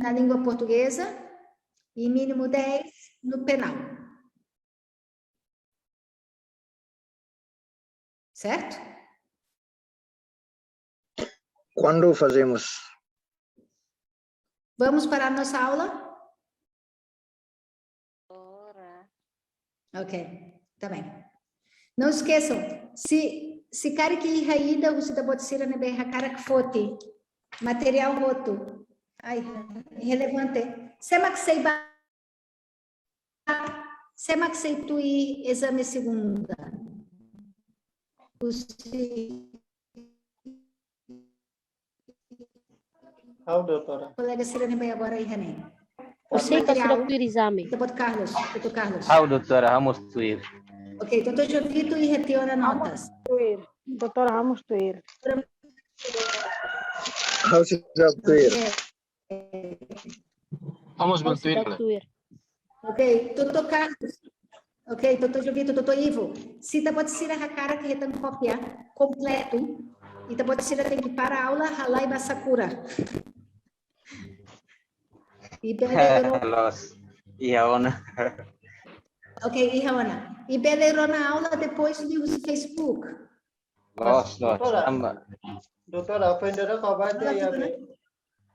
na língua portuguesa e mínimo 10 no penal. Certo? Quando fazemos? Vamos para a nossa aula? Ok, tá bem. Não esqueçam, se cara que irraída, você tá pode ser na berra cara que fote, material roto. Ai, irrelevante. Sema que sei tu e exame segunda. doutora. Colega Cirane vai agora aí, René. Você está sendo exame. Então, pode Carlos. Doutor Carlos. Doutora, vamos tuir. Ok, doutor Jovito e retiona notas. Doutora Ramos Tuir. Vamos tuir. Ok, doutor Carlos. Ok, doutor Jovito, doutor Ivo. Se tá pode ser a cara que retan cópia completo. E tá pode ser tem que para a aula, halai basakura. E Ihaona. Ok, Ihaona. E belerou na aula depois do Facebook. Doutora, aprender a bater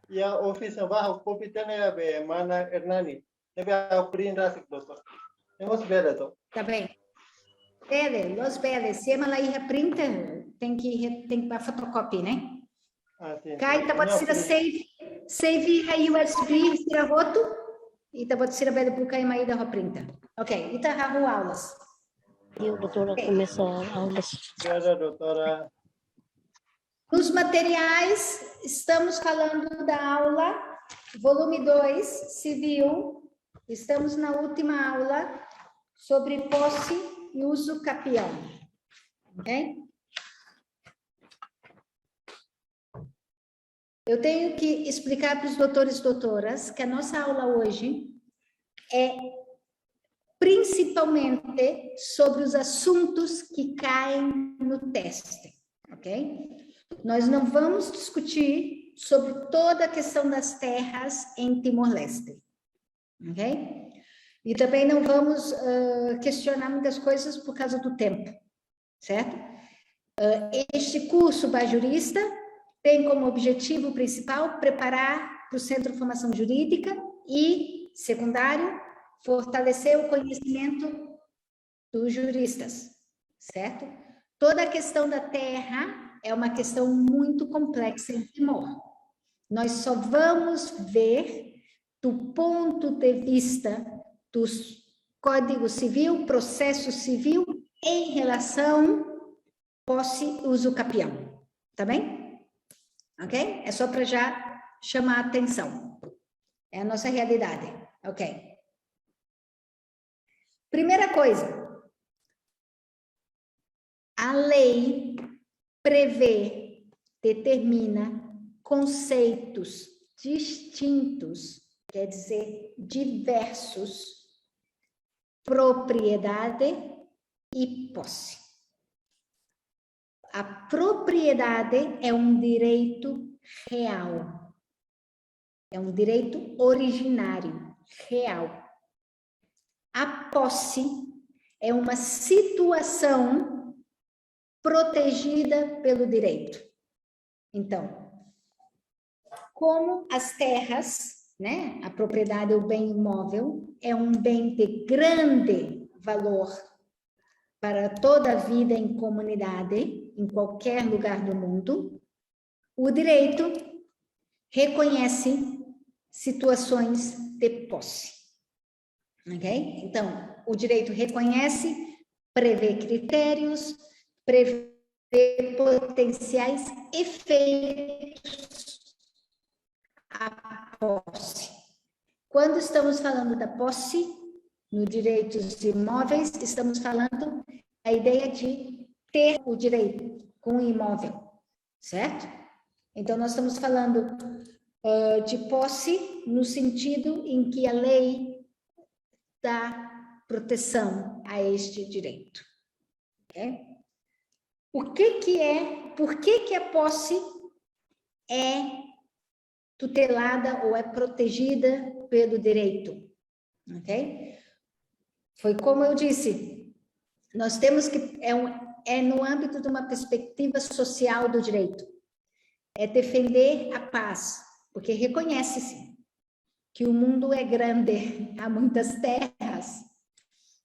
ya office ba competência be mana Hernani. Deve aprender assim, doutor. Temos ver to. Tá bem. Bele, los beles. Se ela aí printer, tem que para fotocopy, né? Cai, tá pode ser save a USB, tira roto. E tá pode ser a bele buca e maída a printer. Ok, e tá a aulas. E o doutora começou aulas. Obrigada, doutora. Nos materiais, estamos falando da aula, volume 2, civil. Estamos na última aula sobre posse e uso capião. Ok? Eu tenho que explicar para os doutores e doutoras que a nossa aula hoje é principalmente sobre os assuntos que caem no teste. Ok? Nós não vamos discutir sobre toda a questão das terras em Timor-Leste, ok? E também não vamos questionar muitas coisas por causa do tempo, certo? Este curso Bajurista tem como objetivo principal preparar para o Centro de Formação Jurídica e, secundário, fortalecer o conhecimento dos juristas, certo? Toda a questão da terra é uma questão muito complexa em Timor. Nós só vamos ver do ponto de vista dos Código Civil, processo civil, em relação posse e uso capião. Tá bem? Ok? É só para já chamar a atenção. É a nossa realidade. Ok. Primeira coisa. A lei prevê, determina conceitos distintos, quer dizer, diversos, propriedade e posse. A propriedade é um direito real, é um direito originário, real. A posse é uma situação protegida pelo direito. Então, como as terras, né, a propriedade, o bem imóvel, é um bem de grande valor para toda a vida em comunidade, em qualquer lugar do mundo, o direito reconhece situações de posse. Ok? Então, o direito reconhece, prevê critérios, prevê potenciais efeitos à posse. Quando estamos falando da posse, no direitos imóveis, estamos falando da ideia de ter o direito com o imóvel, certo? Então, nós estamos falando de posse no sentido em que a lei dá proteção a este direito. Ok? Por que a posse é tutelada ou é protegida pelo direito, ok? Foi como eu disse, nós temos que, é no âmbito de uma perspectiva social do direito, é defender a paz, porque reconhece-se que o mundo é grande, há muitas terras,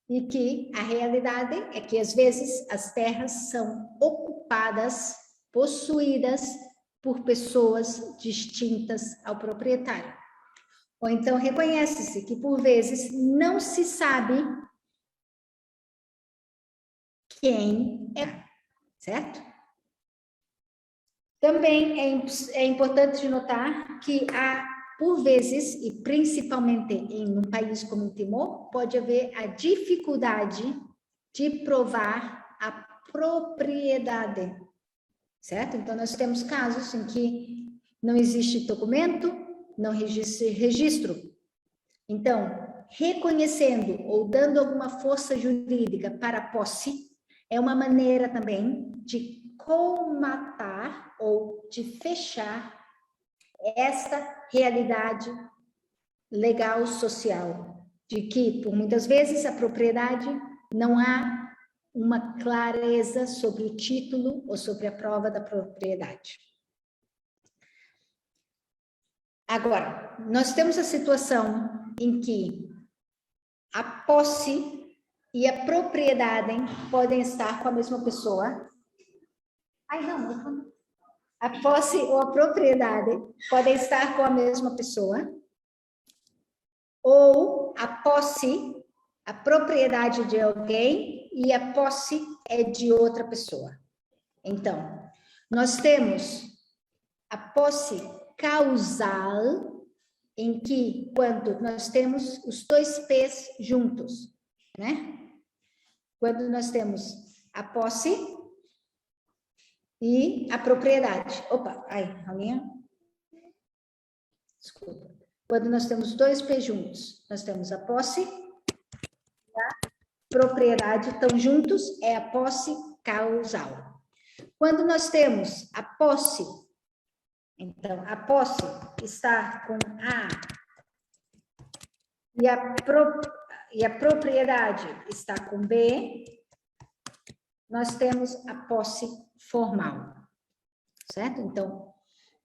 e que a realidade é que, às vezes, as terras são ocupadas, possuídas por pessoas distintas ao proprietário. Ou então, reconhece-se que, por vezes, não se sabe quem é, certo? Também é importante notar que por vezes, e principalmente em um país como o Timor, pode haver a dificuldade de provar a propriedade, certo? Então, nós temos casos em que não existe documento, não existe registro. Então, reconhecendo ou dando alguma força jurídica para a posse, é uma maneira também de colmatar ou de fechar esta realidade legal social, de que, por muitas vezes, a propriedade não há uma clareza sobre o título ou sobre a prova da propriedade. Agora, nós temos a situação em que a posse e a propriedade podem estar com a mesma pessoa. A posse ou a propriedade podem estar com a mesma pessoa, ou a posse, a propriedade de alguém e a posse é de outra pessoa. Então, nós temos a posse causal, em que, quando nós temos os dois P's juntos, né? Quando nós temos a posse e a propriedade. Opa, desculpa. Quando nós temos dois P juntos, nós temos a posse e a propriedade, estão juntos, é a posse causal. Quando nós temos a posse, então, a posse está com A e a propriedade está com B, nós temos a posse formal, certo? Então,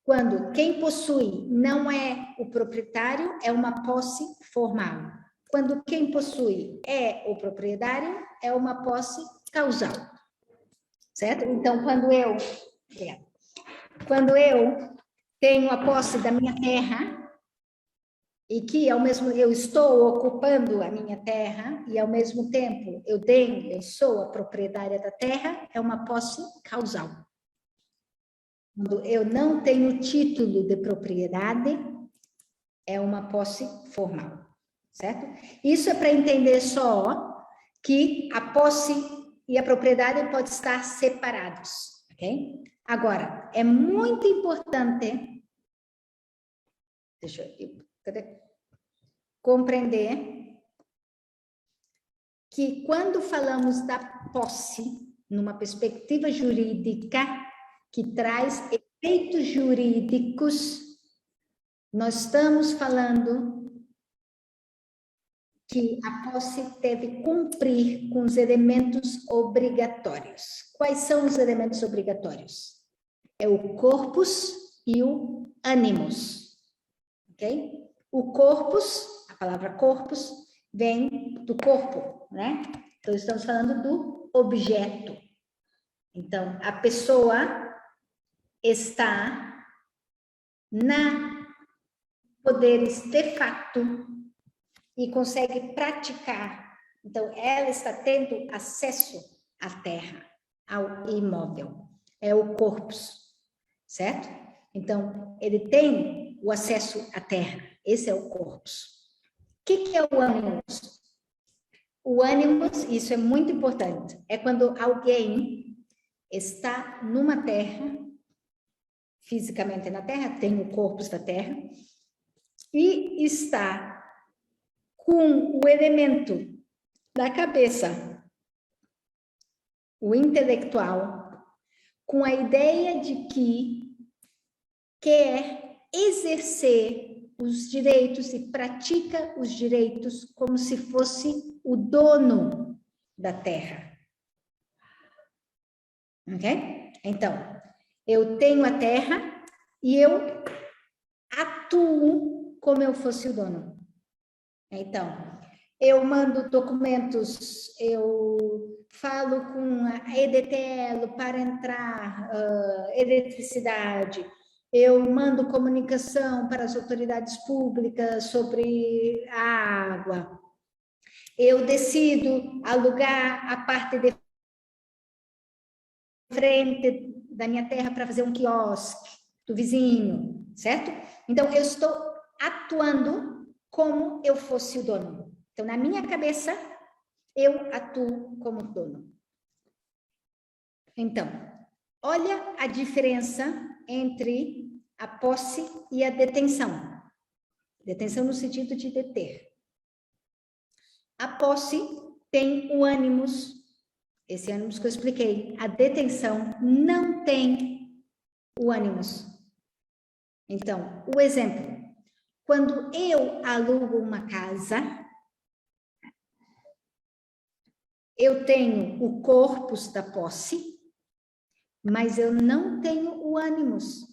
quando quem possui não é o proprietário, é uma posse formal. Quando quem possui é o proprietário, é uma posse causal, certo? Então, quando eu tenho a posse da minha terra, e que eu estou ocupando a minha terra, e ao mesmo tempo eu sou a proprietária da terra, é uma posse causal. Quando eu não tenho título de propriedade, é uma posse formal, certo? Isso é para entender só que a posse e a propriedade podem estar separados, ok? Agora, é muito importante compreender que quando falamos da posse, numa perspectiva jurídica que traz efeitos jurídicos, nós estamos falando que a posse deve cumprir com os elementos obrigatórios. Quais são os elementos obrigatórios? É o corpus e o animus, ok? O corpus, a palavra corpus, vem do corpo, né? Então, estamos falando do objeto. Então, a pessoa está na poderes de fato e consegue praticar. Então, ela está tendo acesso à terra, ao imóvel. É o corpus, certo? Então, ele tem o acesso à terra. Esse é o corpus. O que é o ânimos? O ânimos, isso é muito importante, é quando alguém está numa terra, fisicamente na terra, tem o corpus da terra, e está com o elemento da cabeça, o intelectual, com a ideia de que quer exercer os direitos e pratica os direitos como se fosse o dono da terra. Ok? Então, eu tenho a terra e eu atuo como eu fosse o dono. Então, eu mando documentos, eu falo com a EDTL para entrar eletricidade, eu mando comunicação para as autoridades públicas sobre a água, eu decido alugar a parte de frente da minha terra para fazer um quiosque do vizinho, certo? Então, eu estou atuando como eu fosse o dono. Então, na minha cabeça, eu atuo como dono. Então, olha a diferença entre a posse e a detenção. Detenção no sentido de deter. A posse tem o ânimos, esse ânimos que eu expliquei. A detenção não tem o ânimos. Então, o exemplo. Quando eu alugo uma casa, eu tenho o corpus da posse, mas eu não tenho o ânimos.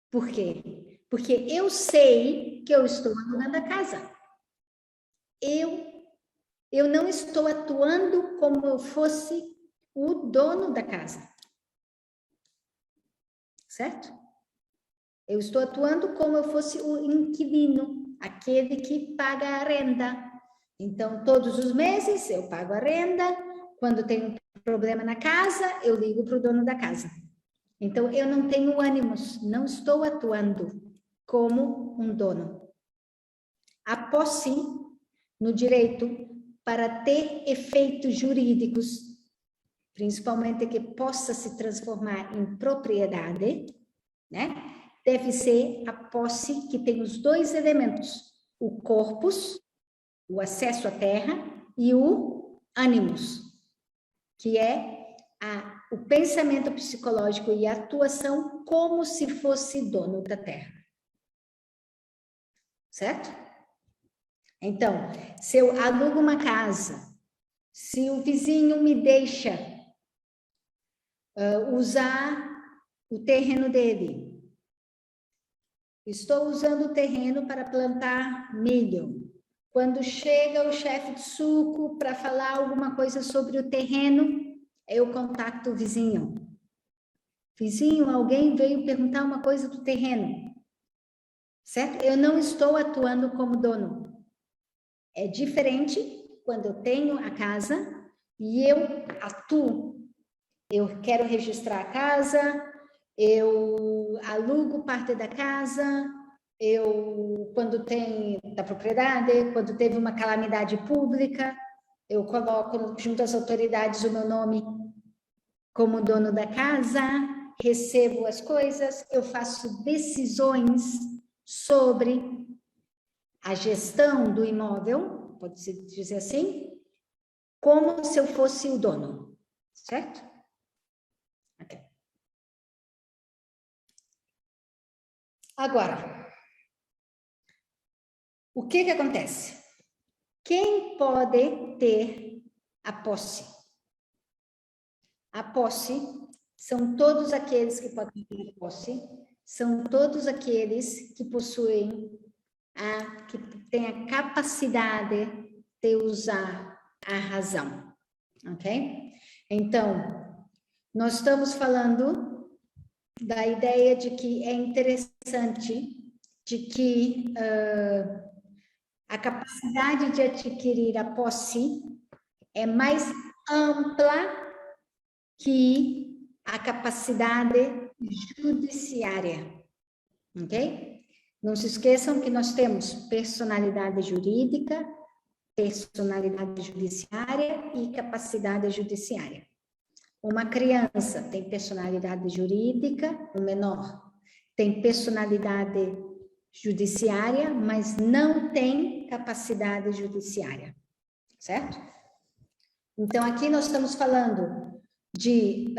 Por quê? Porque eu sei que eu estou alugando a casa. Eu não estou atuando como eu fosse o dono da casa. Certo? Eu estou atuando como eu fosse o inquilino, aquele que paga a renda. Então, todos os meses eu pago a renda. Quando tem um problema na casa, eu ligo para o dono da casa. Então, eu não tenho ânimos, não estou atuando como um dono. A posse no direito, para ter efeitos jurídicos, principalmente que possa se transformar em propriedade, né? Deve ser a posse que tem os dois elementos, o corpus, o acesso à terra, e o ânimos, que é o pensamento psicológico e a atuação como se fosse dono da terra. Certo? Então, se eu alugo uma casa, se o vizinho me deixa usar o terreno dele, estou usando o terreno para plantar milho. Quando chega o chefe de suco para falar alguma coisa sobre o terreno, eu contacto o vizinho. Vizinho, alguém veio perguntar uma coisa do terreno. Certo? Eu não estou atuando como dono. É diferente quando eu tenho a casa e eu atuo. Eu quero registrar a casa, eu alugo parte da casa, quando tem da propriedade, quando teve uma calamidade pública, eu coloco junto às autoridades o meu nome como dono da casa, recebo as coisas, eu faço decisões sobre a gestão do imóvel, pode-se dizer assim, como se eu fosse o dono, certo? Ok. Agora, o que acontece? Quem pode ter a posse? A posse são todos aqueles que podem ter a posse, são todos aqueles que possuem que têm a capacidade de usar a razão, ok? Então, nós estamos falando da ideia de que é interessante de que a capacidade de adquirir a posse é mais ampla que a capacidade judiciária, ok? Não se esqueçam que nós temos personalidade jurídica, personalidade judiciária e capacidade judiciária. Uma criança tem personalidade jurídica, o menor tem personalidade judiciária, mas não tem capacidade judiciária, certo? Então, aqui nós estamos falando de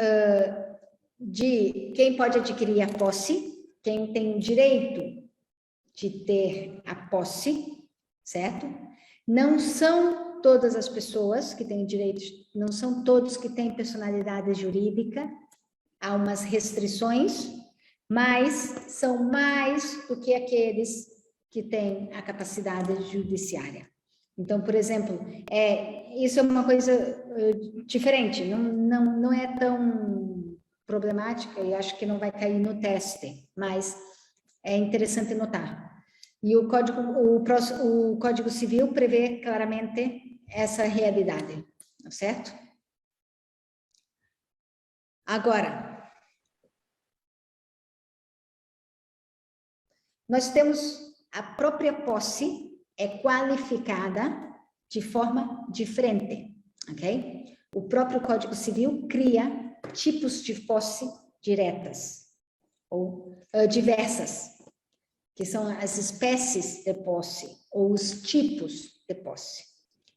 quem pode adquirir a posse, quem tem o direito de ter a posse, certo? Não são todas as pessoas que têm direitos, não são todos que têm personalidade jurídica, há umas restrições, mas são mais do que aqueles que têm a capacidade judiciária. Então, por exemplo, isso é uma coisa diferente, não é tão problemática e acho que não vai cair no teste, mas é interessante notar. E o Código Civil prevê claramente essa realidade, certo? Agora, nós temos a própria posse é qualificada de forma diferente, ok? O próprio Código Civil cria tipos de posse diretas ou diversas, que são as espécies de posse ou os tipos de posse.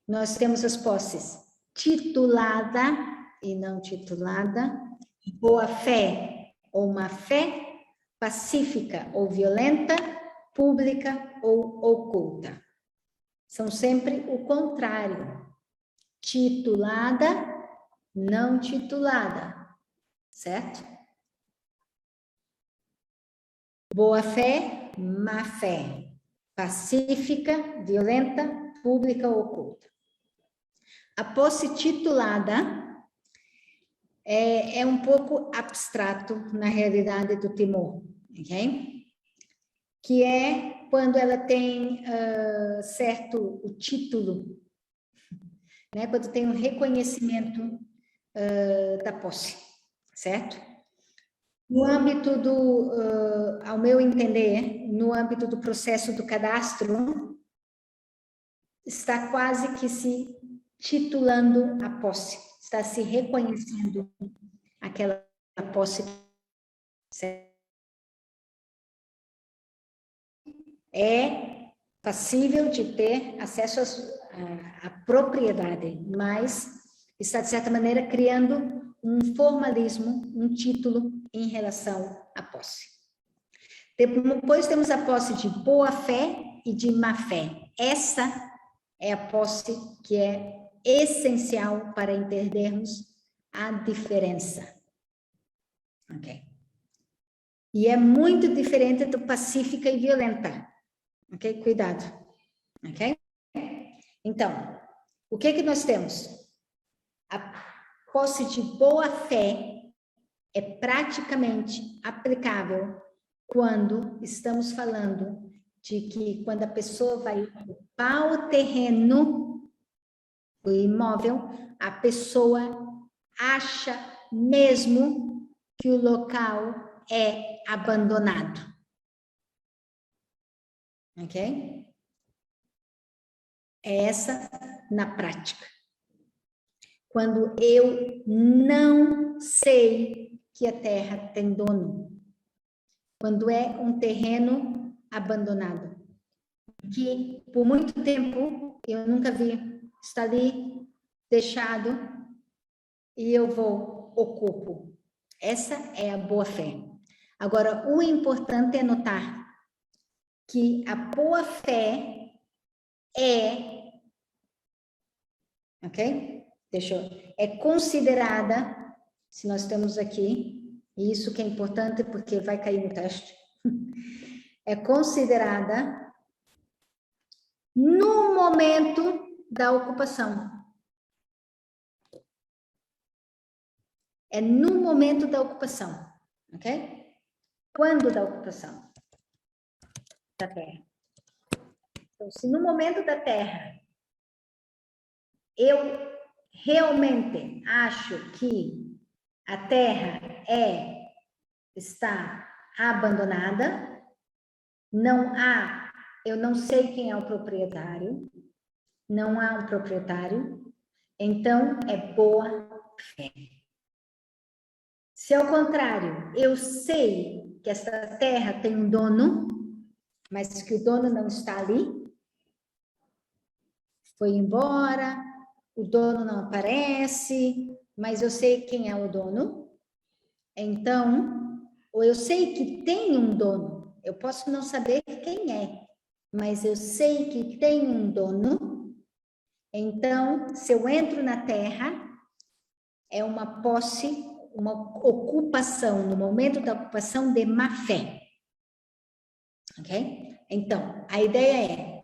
Nós temos as posses titulada e não titulada, boa-fé ou má-fé, pacífica ou violenta, pública ou oculta. São sempre o contrário. Titulada, não titulada, certo? Boa-fé, má-fé, pacífica, violenta, pública ou oculta. A posse titulada é um pouco abstrato na realidade do Timor, ok? Que é quando ela tem certo o título, né? Quando tem um reconhecimento da posse, certo? No âmbito ao meu entender, no âmbito do processo do cadastro, está quase que se titulando a posse, está se reconhecendo aquela posse. É passível de ter acesso à propriedade, mas está, de certa maneira, criando um formalismo, um título em relação à posse. Depois temos a posse de boa-fé e de má-fé. Essa é a posse que é essencial para entendermos a diferença. Ok? E é muito diferente do pacífica e violenta. Ok? Cuidado. Ok? Então, o que nós temos? A posse de boa-fé é praticamente aplicável quando estamos falando de que quando a pessoa vai ocupar o terreno, o imóvel, a pessoa acha mesmo que o local é abandonado. Ok? É essa na prática. Quando eu não sei que a terra tem dono. Quando é um terreno abandonado. Que por muito tempo eu nunca vi. Está ali, deixado, e eu vou, ocupo. Essa é a boa-fé. Agora, o importante é notar que a boa-fé ok? É considerada, se nós temos aqui, e isso que é importante porque vai cair no teste, é considerada no momento da ocupação. É no momento da ocupação, ok? Quando da ocupação da terra? Então, se no momento da terra eu realmente acho que a terra está abandonada, eu não sei quem é o proprietário, não há um proprietário, então é boa fé. Se ao contrário, eu sei que essa terra tem um dono, mas que o dono não está ali, foi embora, o dono não aparece, mas eu sei quem é o dono, então, ou eu sei que tem um dono, Eu posso não saber quem é, mas eu sei que tem um dono. Então, se eu entro na terra, é uma posse, uma ocupação, no momento da ocupação de má fé. Ok? Então, a ideia é,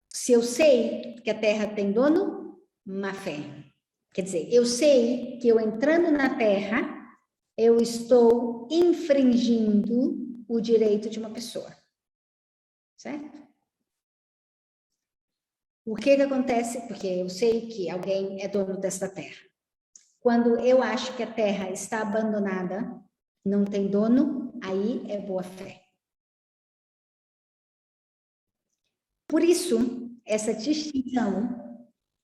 se eu sei que a terra tem dono, má fé. Quer dizer, eu sei que eu entrando na terra, eu estou infringindo o direito de uma pessoa. Certo? O que acontece? Porque eu sei que alguém é dono desta terra. Quando eu acho que a terra está abandonada, não tem dono, aí é boa fé. Por isso, essa distinção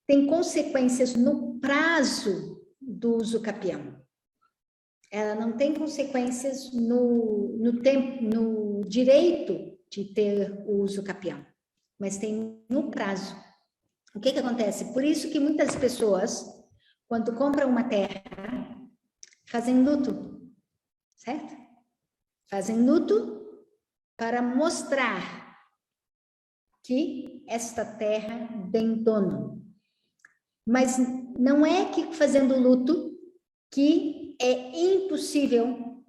tem consequências no prazo do uso capião. Ela não tem consequências no tempo, no direito de ter o uso capião, mas tem no prazo. O que acontece? Por isso que muitas pessoas, quando compram uma terra, fazem luto, certo? Fazem luto para mostrar que esta terra tem dono. Mas não é que fazendo luto que é impossível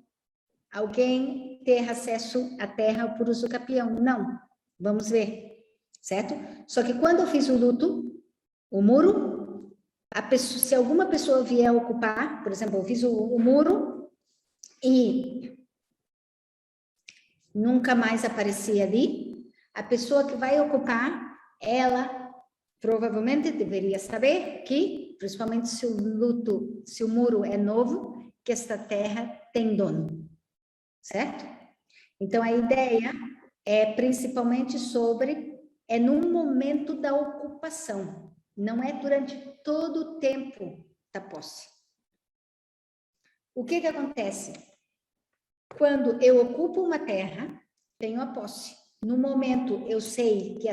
alguém ter acesso à terra por uso capião. Não. Vamos ver. Certo? Só que quando eu fiz o luto, o muro, se alguma pessoa vier ocupar, por exemplo, eu fiz o muro e nunca mais aparecia ali, a pessoa que vai ocupar, ela provavelmente deveria saber que, principalmente se o muro é novo, que esta terra tem dono. Certo? Então, a ideia é principalmente é num momento da ocupação, não é durante todo o tempo da posse. O que acontece? Quando eu ocupo uma terra, tenho a posse. No momento eu sei que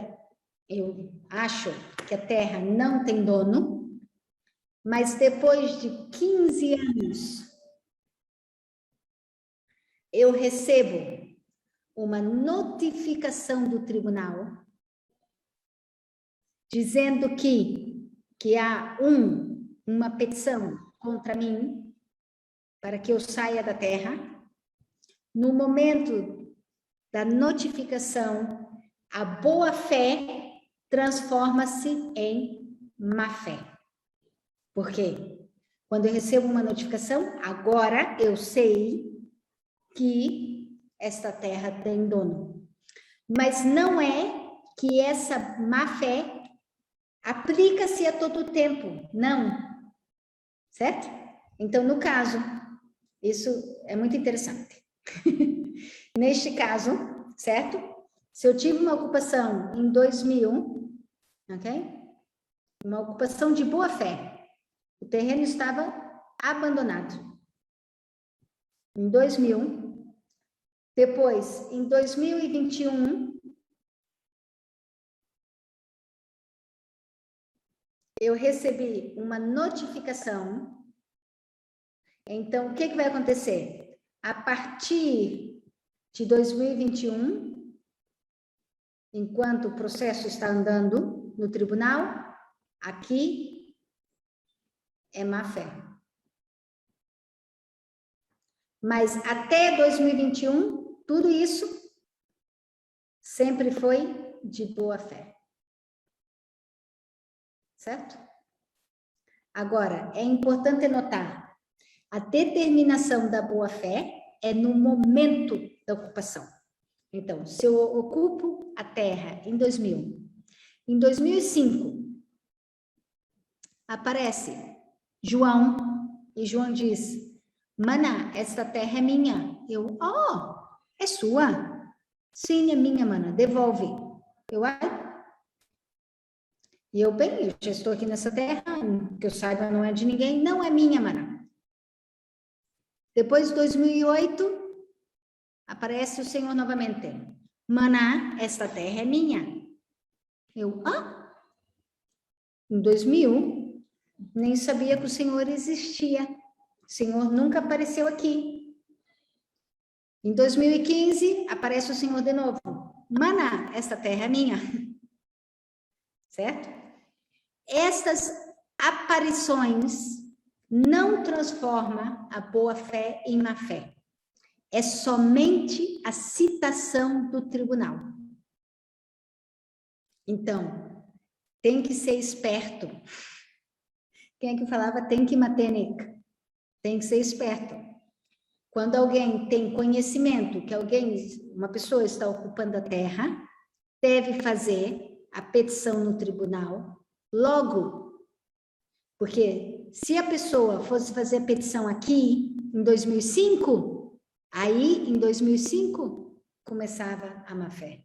eu acho que a terra não tem dono, mas depois de 15 anos, eu recebo uma notificação do tribunal dizendo que há uma petição contra mim para que eu saia da terra. No momento da notificação, a boa-fé transforma-se em má-fé. Por quê? Quando eu recebo uma notificação, agora eu sei que esta terra tem dono. Mas não é que essa má-fé aplica-se a todo o tempo. Não. Certo? Então, no caso, isso é muito interessante. Neste caso, certo? Se eu tive uma ocupação em 2000, ok? Uma ocupação de boa fé. O terreno estava abandonado. Em 2000. Depois, em 2021, eu recebi uma notificação. Então, o que vai acontecer? A partir de 2021, enquanto o processo está andando no tribunal, aqui é má fé. Mas até 2021, tudo isso sempre foi de boa fé. Certo? Agora, é importante notar, a determinação da boa-fé é no momento da ocupação. Então, se eu ocupo a terra em 2000, em 2005, aparece João, e João diz, Mana, esta terra é minha. Eu, é sua? Sim, é minha, Mana, devolve. Eu, E eu, bem, eu já estou aqui nessa terra, que eu saiba não é de ninguém, não é minha, Mana. Depois de 2008, aparece o Senhor novamente. Mana, esta terra é minha. Eu, Em 2000, nem sabia que o Senhor existia. O Senhor nunca apareceu aqui. Em 2015, aparece o Senhor de novo. Mana, esta terra é minha. Certo? Estas aparições não transformam a boa-fé em má-fé. É somente a citação do tribunal. Então, tem que ser esperto. Quem é que falava? Tem que matenek. Tem que ser esperto. Quando alguém tem conhecimento que uma pessoa está ocupando a terra, deve fazer a petição no tribunal logo. Porque se a pessoa fosse fazer a petição aqui, em 2005, aí, em 2005, começava a má-fé.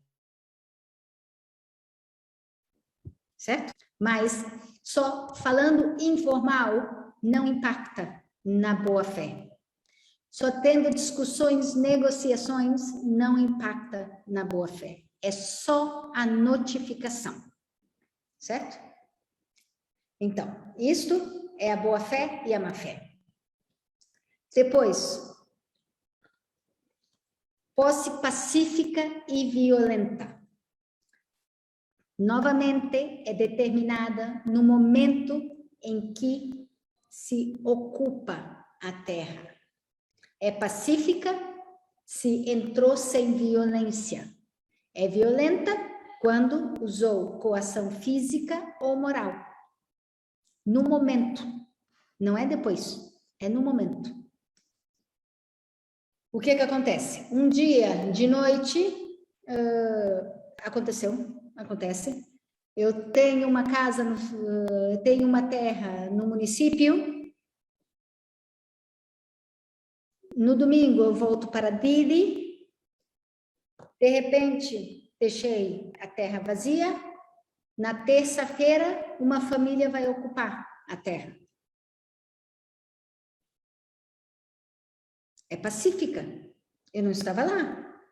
Certo? Mas, só falando informal, não impacta na boa-fé. Só tendo discussões, negociações, não impacta na boa-fé. É só a notificação. Certo? Então, isto é a boa-fé e a má-fé. Depois, posse pacífica e violenta. Novamente, é determinada no momento em que se ocupa a terra. É pacífica se entrou sem violência. É violenta quando usou coação física ou moral. No momento. Não é depois. É no momento. O que acontece? Um dia, de noite, acontece. Eu tenho uma casa, tenho uma terra no município. No domingo eu volto para Dili. De repente, deixei a terra vazia. Na terça-feira, uma família vai ocupar a terra. É pacífica. Eu não estava lá.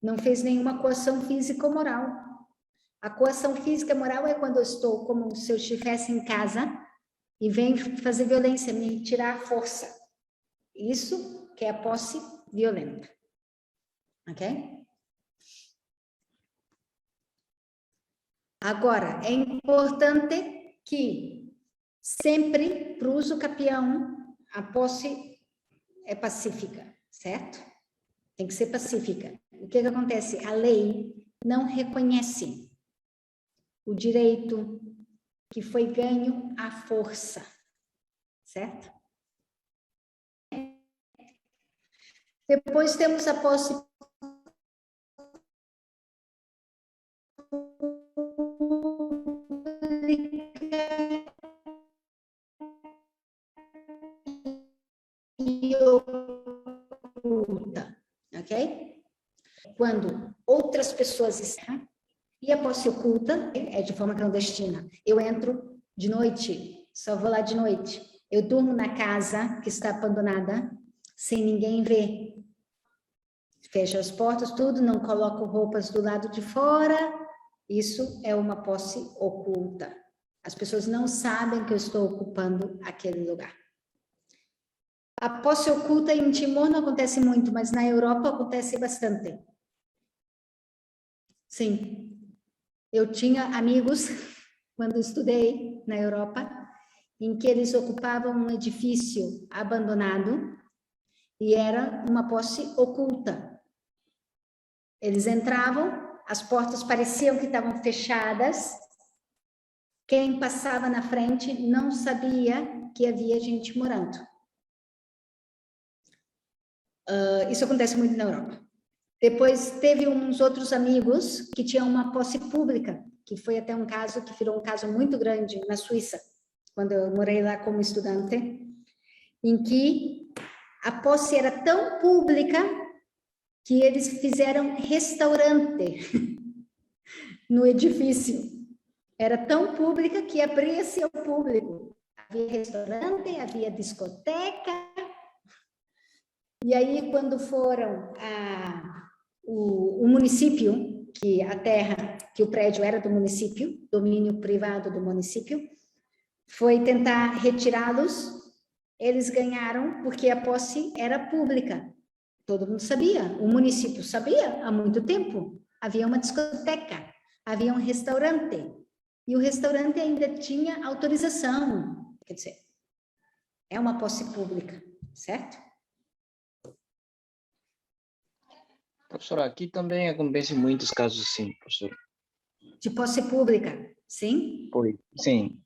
Não fez nenhuma coação física ou moral. A coação física e moral é quando eu estou como se eu estivesse em casa e vem fazer violência, me tirar a força. Isso que é a posse violenta. Ok? Agora, é importante que sempre, para o uso capião, a posse é pacífica, certo? Tem que ser pacífica. O que acontece? A lei não reconhece o direito que foi ganho à força, certo? Depois temos a posse e oculta, ok? Quando outras pessoas estão, e a posse oculta é de forma clandestina. Eu entro de noite, só vou lá de noite. Eu durmo na casa que está abandonada, sem ninguém ver. Fecho as portas, tudo, não coloco roupas do lado de fora. Isso é uma posse oculta. As pessoas não sabem que eu estou ocupando aquele lugar. A posse oculta em Timor não acontece muito, mas na Europa acontece bastante. Sim. Eu tinha amigos, quando estudei na Europa, em que eles ocupavam um edifício abandonado e era uma posse oculta. Eles entravam, as portas pareciam que estavam fechadas, quem passava na frente não sabia que havia gente morando. Isso acontece muito na Europa. Depois teve uns outros amigos que tinham uma posse pública, que foi até um caso que virou um caso muito grande na Suíça, quando eu morei lá como estudante, em que a posse era tão pública que eles fizeram restaurante no edifício. Era tão pública que abria-se ao público. Havia restaurante, havia discoteca. E aí, quando foram o município, que a terra, que o prédio era do município, domínio privado do município, foi tentar retirá-los, eles ganharam porque a posse era pública. Todo mundo sabia, o município sabia há muito tempo. Havia uma discoteca, havia um restaurante, e o restaurante ainda tinha autorização. Quer dizer, é uma posse pública, certo? Professora, aqui também acontece muitos casos assim, professora. De posse pública, sim? Pois, sim.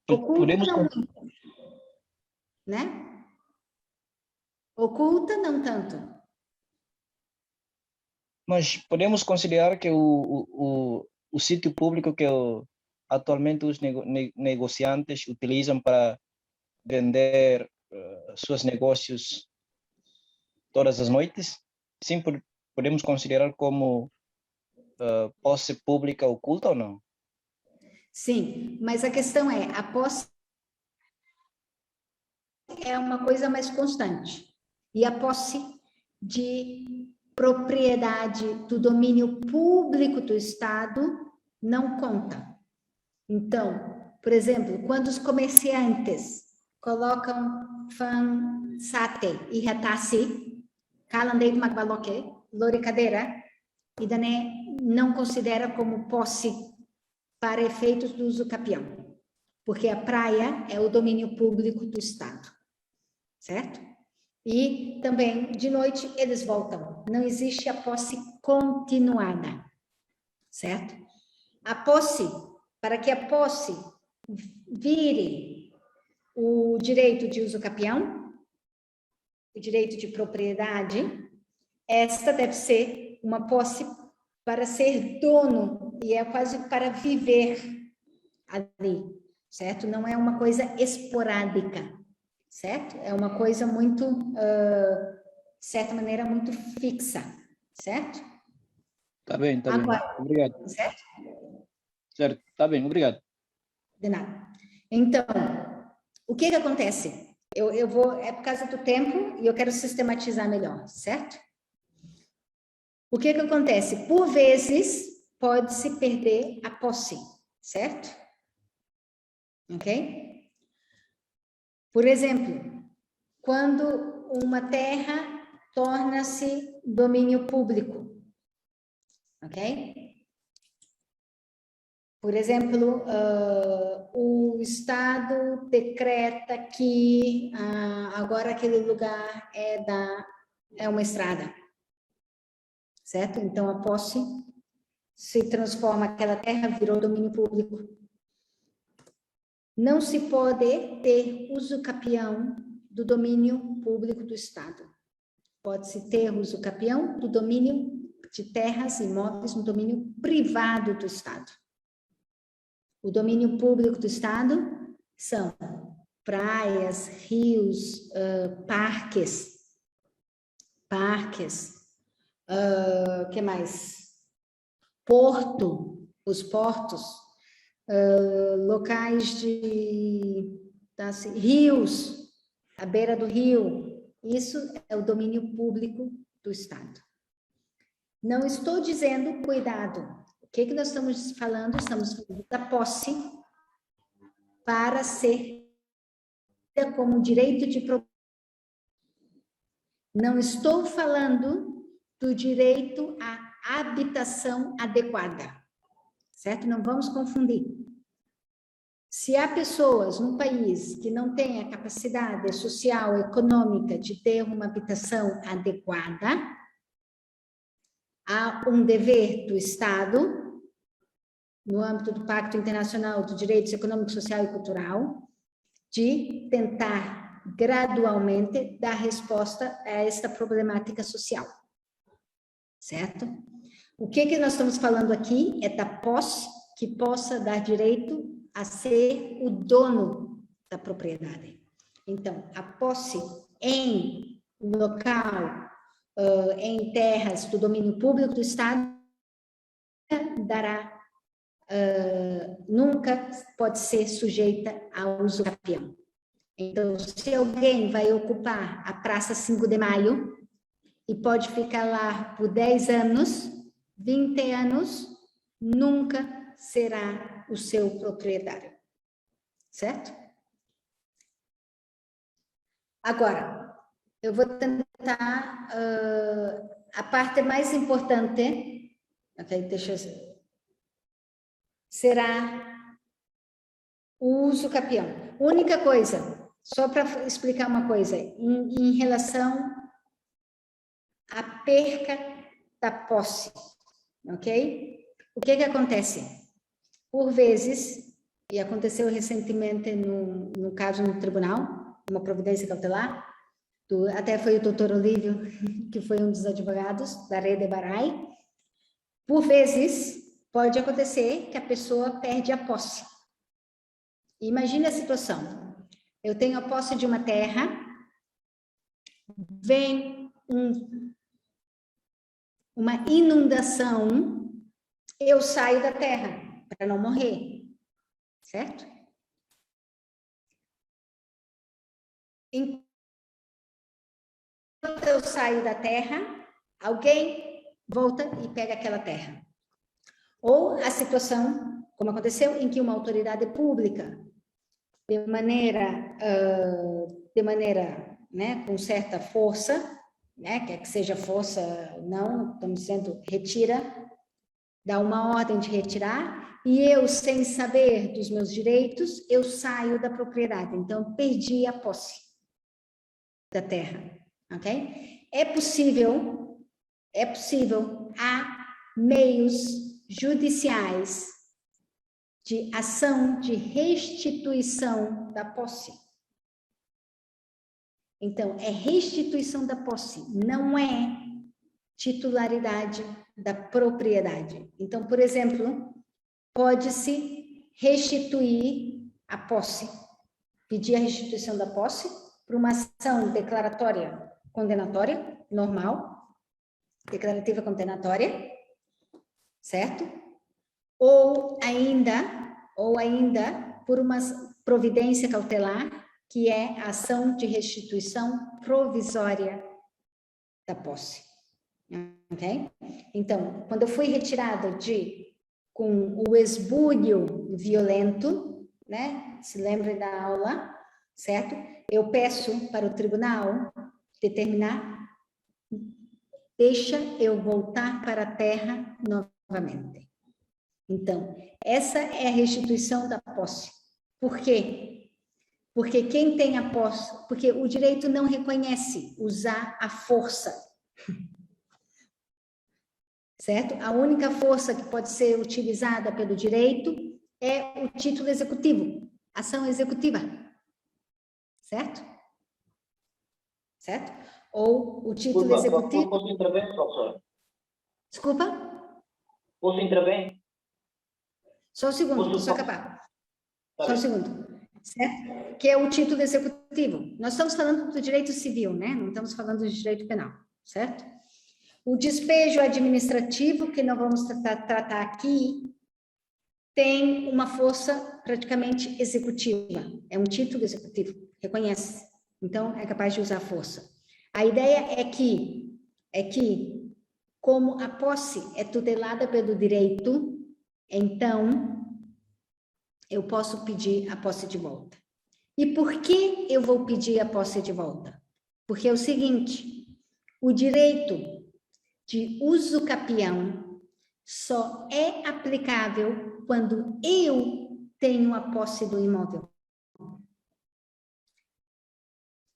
Oculta Podemos... não muito, né? Oculta não tanto. Mas podemos considerar que o sítio público que atualmente os negociantes utilizam para vender seus negócios todas as noites, sim, podemos considerar como posse pública oculta ou não? Sim, mas a questão é, a posse é uma coisa mais constante. E a posse de propriedade do domínio público do Estado não conta. Então, por exemplo, quando os comerciantes colocam fan sate e ratasi, calandei de magbaloque, loricadeira, e dané não considera como posse para efeitos do uso capião, porque a praia é o domínio público do Estado, certo? E também, de noite, eles voltam. Não existe a posse continuada, certo? A posse, para que a posse vire o direito de uso capião, o direito de propriedade, esta deve ser uma posse para ser dono, e é quase para viver ali, certo? Não é uma coisa esporádica, certo? É uma coisa muito, de certa maneira, muito fixa, certo? Tá bem, tá Agora, bem. Obrigado. certo? Certo, tá bem, obrigado. De nada. Então, o que acontece? Eu vou, é por causa do tempo, e eu quero sistematizar melhor, certo? O que acontece? Por vezes, pode-se perder a posse, certo? Ok? Por exemplo, quando uma terra torna-se domínio público, ok? Por exemplo, o Estado decreta que agora aquele lugar é uma estrada, certo? Então, a posse se transforma, aquela terra virou domínio público. Não se pode ter uso capião do domínio público do Estado. Pode-se ter uso capião do domínio de terras e imóveis no domínio privado do Estado. O domínio público do Estado são praias, rios, parques, que mais? Porto, os portos, locais rios, à beira do rio, isso é o domínio público do Estado. Não estou dizendo, cuidado, o que nós estamos falando? Estamos falando da posse para ser como direito de propriedade. Não estou falando do direito à habitação adequada, certo? Não vamos confundir. Se há pessoas num país que não têm a capacidade social, econômica de ter uma habitação adequada, há um dever do Estado, no âmbito do Pacto Internacional dos Direitos Econômico, Social e Cultural, de tentar gradualmente dar resposta a esta problemática social, certo? O que nós estamos falando aqui é da posse que possa dar direito a ser o dono da propriedade. Então, a posse em local, em terras do domínio público do Estado, nunca pode ser sujeita ao uso capião. Então, se alguém vai ocupar a Praça 5 de Maio e pode ficar lá por 10 anos, 20 anos, nunca será o seu proprietário. Certo? Agora, eu vou tentar a parte mais importante, ok? Será o uso capião. Única coisa, só para explicar uma coisa, em relação à perca da posse, ok? O que acontece? Por vezes, e aconteceu recentemente no caso no tribunal, uma providência cautelar, até foi o doutor Olívio, que foi um dos advogados da Rede Barai. Por vezes, pode acontecer que a pessoa perde a posse. Imagine a situação. Eu tenho a posse de uma terra, vem uma inundação, eu saio da terra para não morrer, certo? Enquanto eu saio da terra, alguém volta e pega aquela terra. Ou a situação, como aconteceu, em que uma autoridade pública, de maneira, né, com certa força, né, quer que seja força, não, estamos dizendo, retira, dá uma ordem de retirar, e eu, sem saber dos meus direitos, eu saio da propriedade. Então, perdi a posse da terra, ok? É possível, há meios judiciais de ação de restituição da posse. Então, é restituição da posse, não é titularidade da propriedade. Então, por exemplo, pode-se restituir a posse, pedir a restituição da posse por uma ação declaratória condenatória, normal, declarativa condenatória, certo? Ou ainda por uma providência cautelar, que é a ação de restituição provisória da posse. Ok? Então, quando eu fui retirada com o esbulho violento, né? Se lembrem da aula, certo? Eu peço para o tribunal determinar, deixa eu voltar para a terra novamente. Então, essa é a restituição da posse. Por quê? Porque quem tem a posse, porque o direito não reconhece usar a força. Certo? A única força que pode ser utilizada pelo direito é o título executivo, ação executiva. Certo? Certo? Ou o título executivo... Posso intervir, professor? Desculpa? Posso intervir? Só um segundo, deixa eu acabar. Só um segundo. Certo? Que é o título executivo. Nós estamos falando do direito civil, né? Não estamos falando de direito penal, certo? O despejo administrativo, que não vamos tratar aqui, tem uma força praticamente executiva. É um título executivo, reconhece. Então, é capaz de usar força. A ideia é que como a posse é tutelada pelo direito, então, eu posso pedir a posse de volta. E por que eu vou pedir a posse de volta? Porque é o seguinte, o direito de uso capião só é aplicável quando eu tenho a posse do imóvel.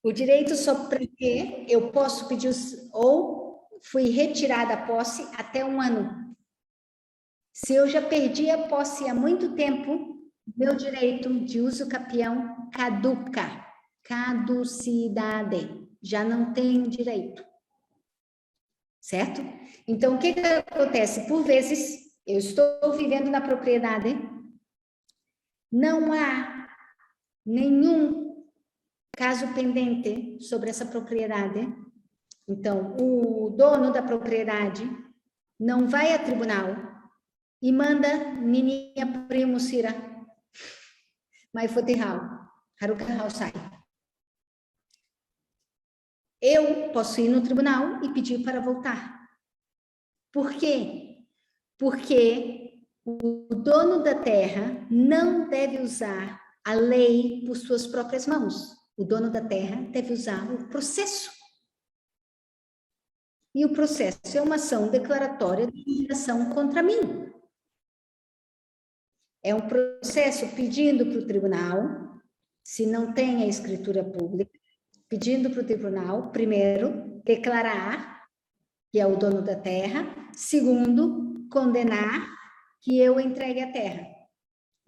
O direito só porque eu posso pedir, ou fui retirada a posse até 1 ano. Se eu já perdi a posse há muito tempo, meu direito de uso capião caduca, caducidade, já não tenho direito. Certo? Então, o que acontece? Por vezes, eu estou vivendo na propriedade, não há nenhum caso pendente sobre essa propriedade, então, o dono da propriedade não vai a tribunal e manda minha primo Sira, mas fotihau, haruka sai. Eu posso ir no tribunal e pedir para voltar. Por quê? Porque o dono da terra não deve usar a lei por suas próprias mãos. O dono da terra deve usar o processo e o processo é uma ação declaratória de condenação contra mim. É um processo pedindo para o tribunal, se não tem a escritura pública, pedindo para o tribunal, primeiro, declarar que é o dono da terra, segundo, condenar que eu entregue a terra.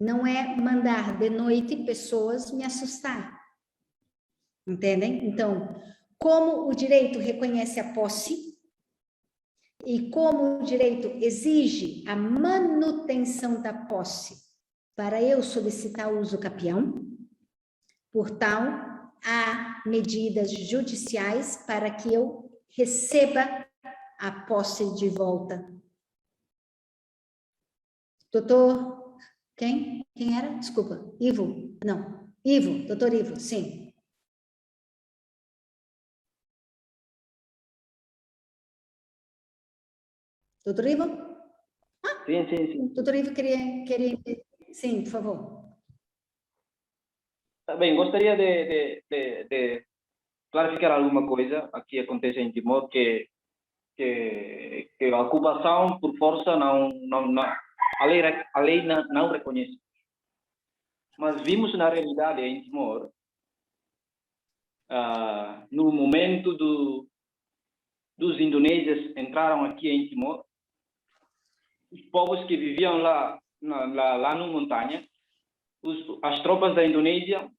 Não é mandar de noite pessoas me assustar. Entendem? Então, como o direito reconhece a posse e como o direito exige a manutenção da posse para eu solicitar o uso capião, por tal, há medidas judiciais para que eu receba a posse de volta. Doutor, quem? Quem era? Desculpa, Ivo? Não, Ivo, doutor Ivo, sim. Doutor Ivo? Sim. Doutor Ivo queria... Sim, por favor. Bem, gostaria de clarificar alguma coisa aqui acontece em Timor, que a ocupação por força a lei não reconhece. Mas vimos na realidade em Timor, no momento dos indonésios entraram aqui em Timor, os povos que viviam lá na montanha, as tropas da Indonésia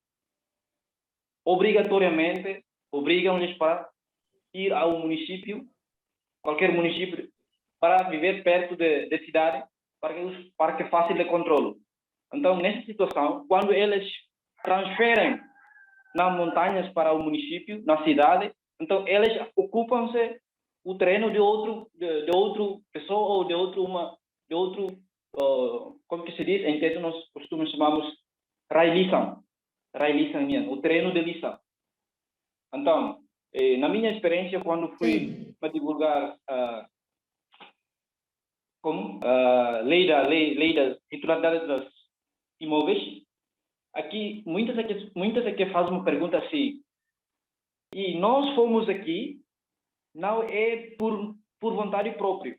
obrigatoriamente obrigam-lhes para ir ao município, qualquer município, para viver perto da cidade, para que é fácil de controle. Então, nessa situação, quando eles transferem nas montanhas para o município, na cidade, então eles ocupam-se o terreno de outro pessoa ou de outro como que se diz, em que nós costumamos chamamos Railisan, o terreno de lição. Então, na minha experiência, quando fui para divulgar lei da titularidade dos imóveis, aqui muitas aqui fazem uma pergunta assim, e nós fomos aqui, não é por vontade própria,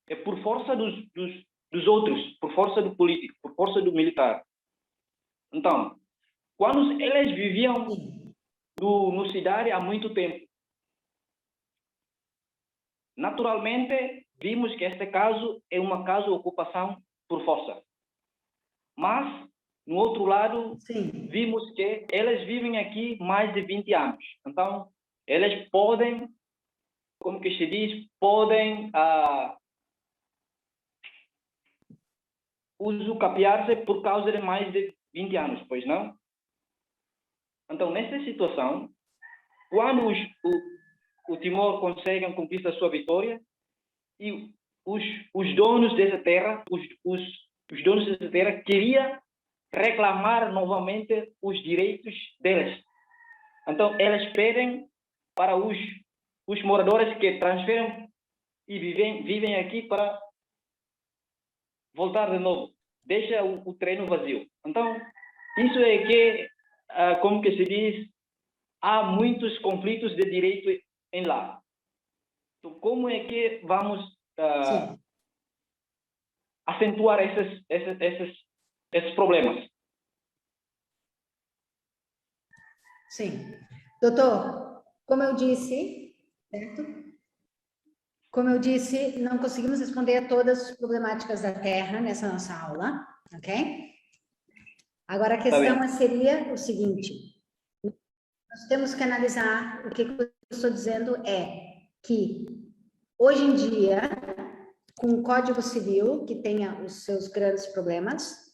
é por força dos outros, por força do político, por força do militar. Então, quando eles viviam no cidade há muito tempo, naturalmente vimos que este caso é um caso de ocupação por força. Mas, no outro lado, vimos que eles vivem aqui mais de 20 anos. Então, eles podem, como que se diz, podem usucapiar-se por causa de mais de 20 anos, pois não? Então, nessa situação, quando o Timor consegue conquistar a sua vitória, e os donos dessa terra, os donos dessa terra queriam reclamar novamente os direitos deles. Então, eles pedem para os moradores que transferem e vivem aqui para voltar de novo, deixa o terreno vazio. Então, isso é que, como que se diz, há muitos conflitos de direito em lá. Então, como é que vamos acentuar esses problemas? Sim. Doutor, como eu disse, certo? Como eu disse, não conseguimos responder a todas as problemáticas da Terra nessa nossa aula, ok? Agora, a questão seria o seguinte, nós temos que analisar, o que eu estou dizendo é que, hoje em dia, com o Código Civil, que tenha os seus grandes problemas,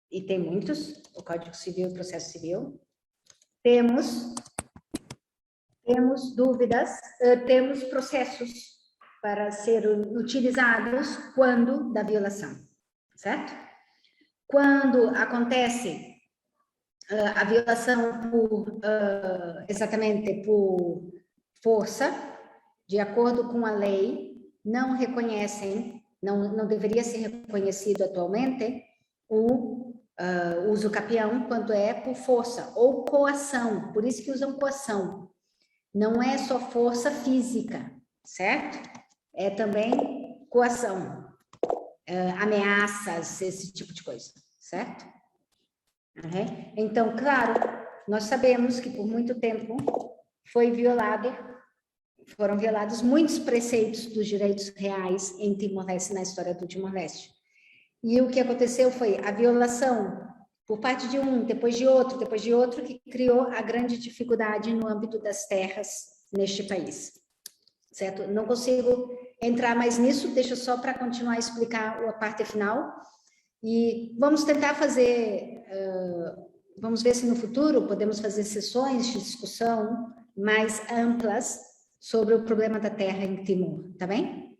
e tem muitos, o Código Civil e o Processo Civil, temos dúvidas, temos processos para serem utilizados quando da violação, certo? Quando acontece a violação exatamente por força, de acordo com a lei, não reconhecem, não deveria ser reconhecido atualmente o uso capião quando é por força ou coação, por isso que usam coação. Não é só força física, certo? É também coação, ameaças, esse tipo de coisa, certo? Ok? Então, claro, nós sabemos que por muito tempo foram violados muitos preceitos dos direitos reais em Timor-Leste, na história do Timor-Leste. E o que aconteceu foi a violação por parte de um, depois de outro, que criou a grande dificuldade no âmbito das terras neste país. Certo? Não consigo entrar mais nisso, deixa só para continuar a explicar a parte final. E vamos tentar fazer, vamos ver se no futuro podemos fazer sessões de discussão mais amplas sobre o problema da terra em Timor, tá bem?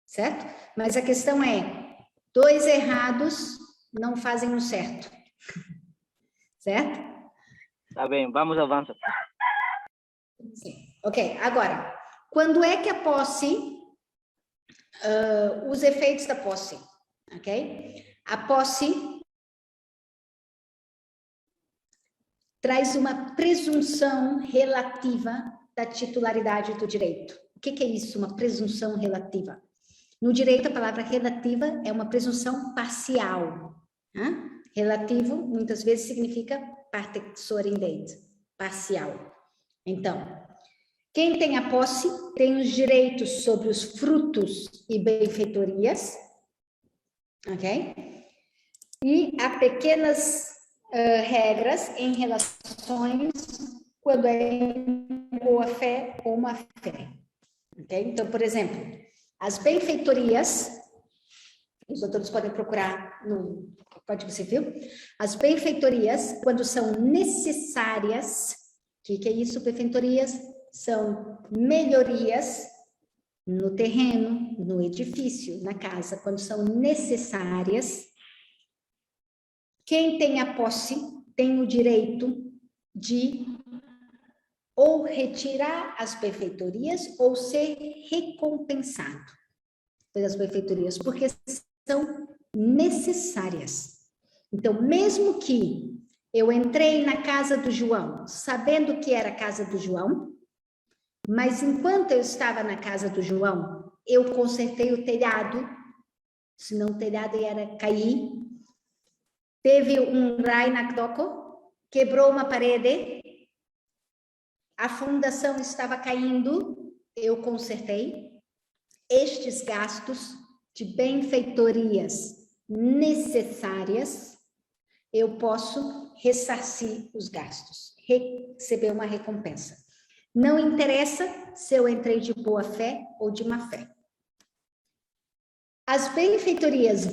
Certo? Mas a questão é, 2 errados não fazem um certo. Certo? Tá bem, vamos avançar. Sim. Ok, agora, quando é que a posse, os efeitos da posse, ok? A posse traz uma presunção relativa da titularidade do direito. O que é isso, uma presunção relativa? No direito, a palavra relativa é uma presunção parcial. Né? Relativo, muitas vezes, significa parte sorindente, parcial. Então, quem tem a posse tem os direitos sobre os frutos e benfeitorias, ok? E há pequenas regras em relações quando é em boa fé ou má fé, ok? Então, por exemplo, as benfeitorias, os doutores podem procurar no Código Civil, as benfeitorias, quando são necessárias, o que é isso, benfeitorias? São melhorias no terreno, no edifício, na casa, quando são necessárias. Quem tem a posse tem o direito de ou retirar as benfeitorias ou ser recompensado pelas benfeitorias, porque são necessárias. Então, mesmo que eu entrei na casa do João, sabendo que era a casa do João, mas enquanto eu estava na casa do João, eu consertei o telhado, senão o telhado ia cair. Teve um rai na Kdoko, quebrou uma parede, a fundação estava caindo, eu consertei. Estes gastos de benfeitorias necessárias, eu posso ressarcir os gastos, receber uma recompensa. Não interessa se eu entrei de boa fé ou de má fé. As benfeitorias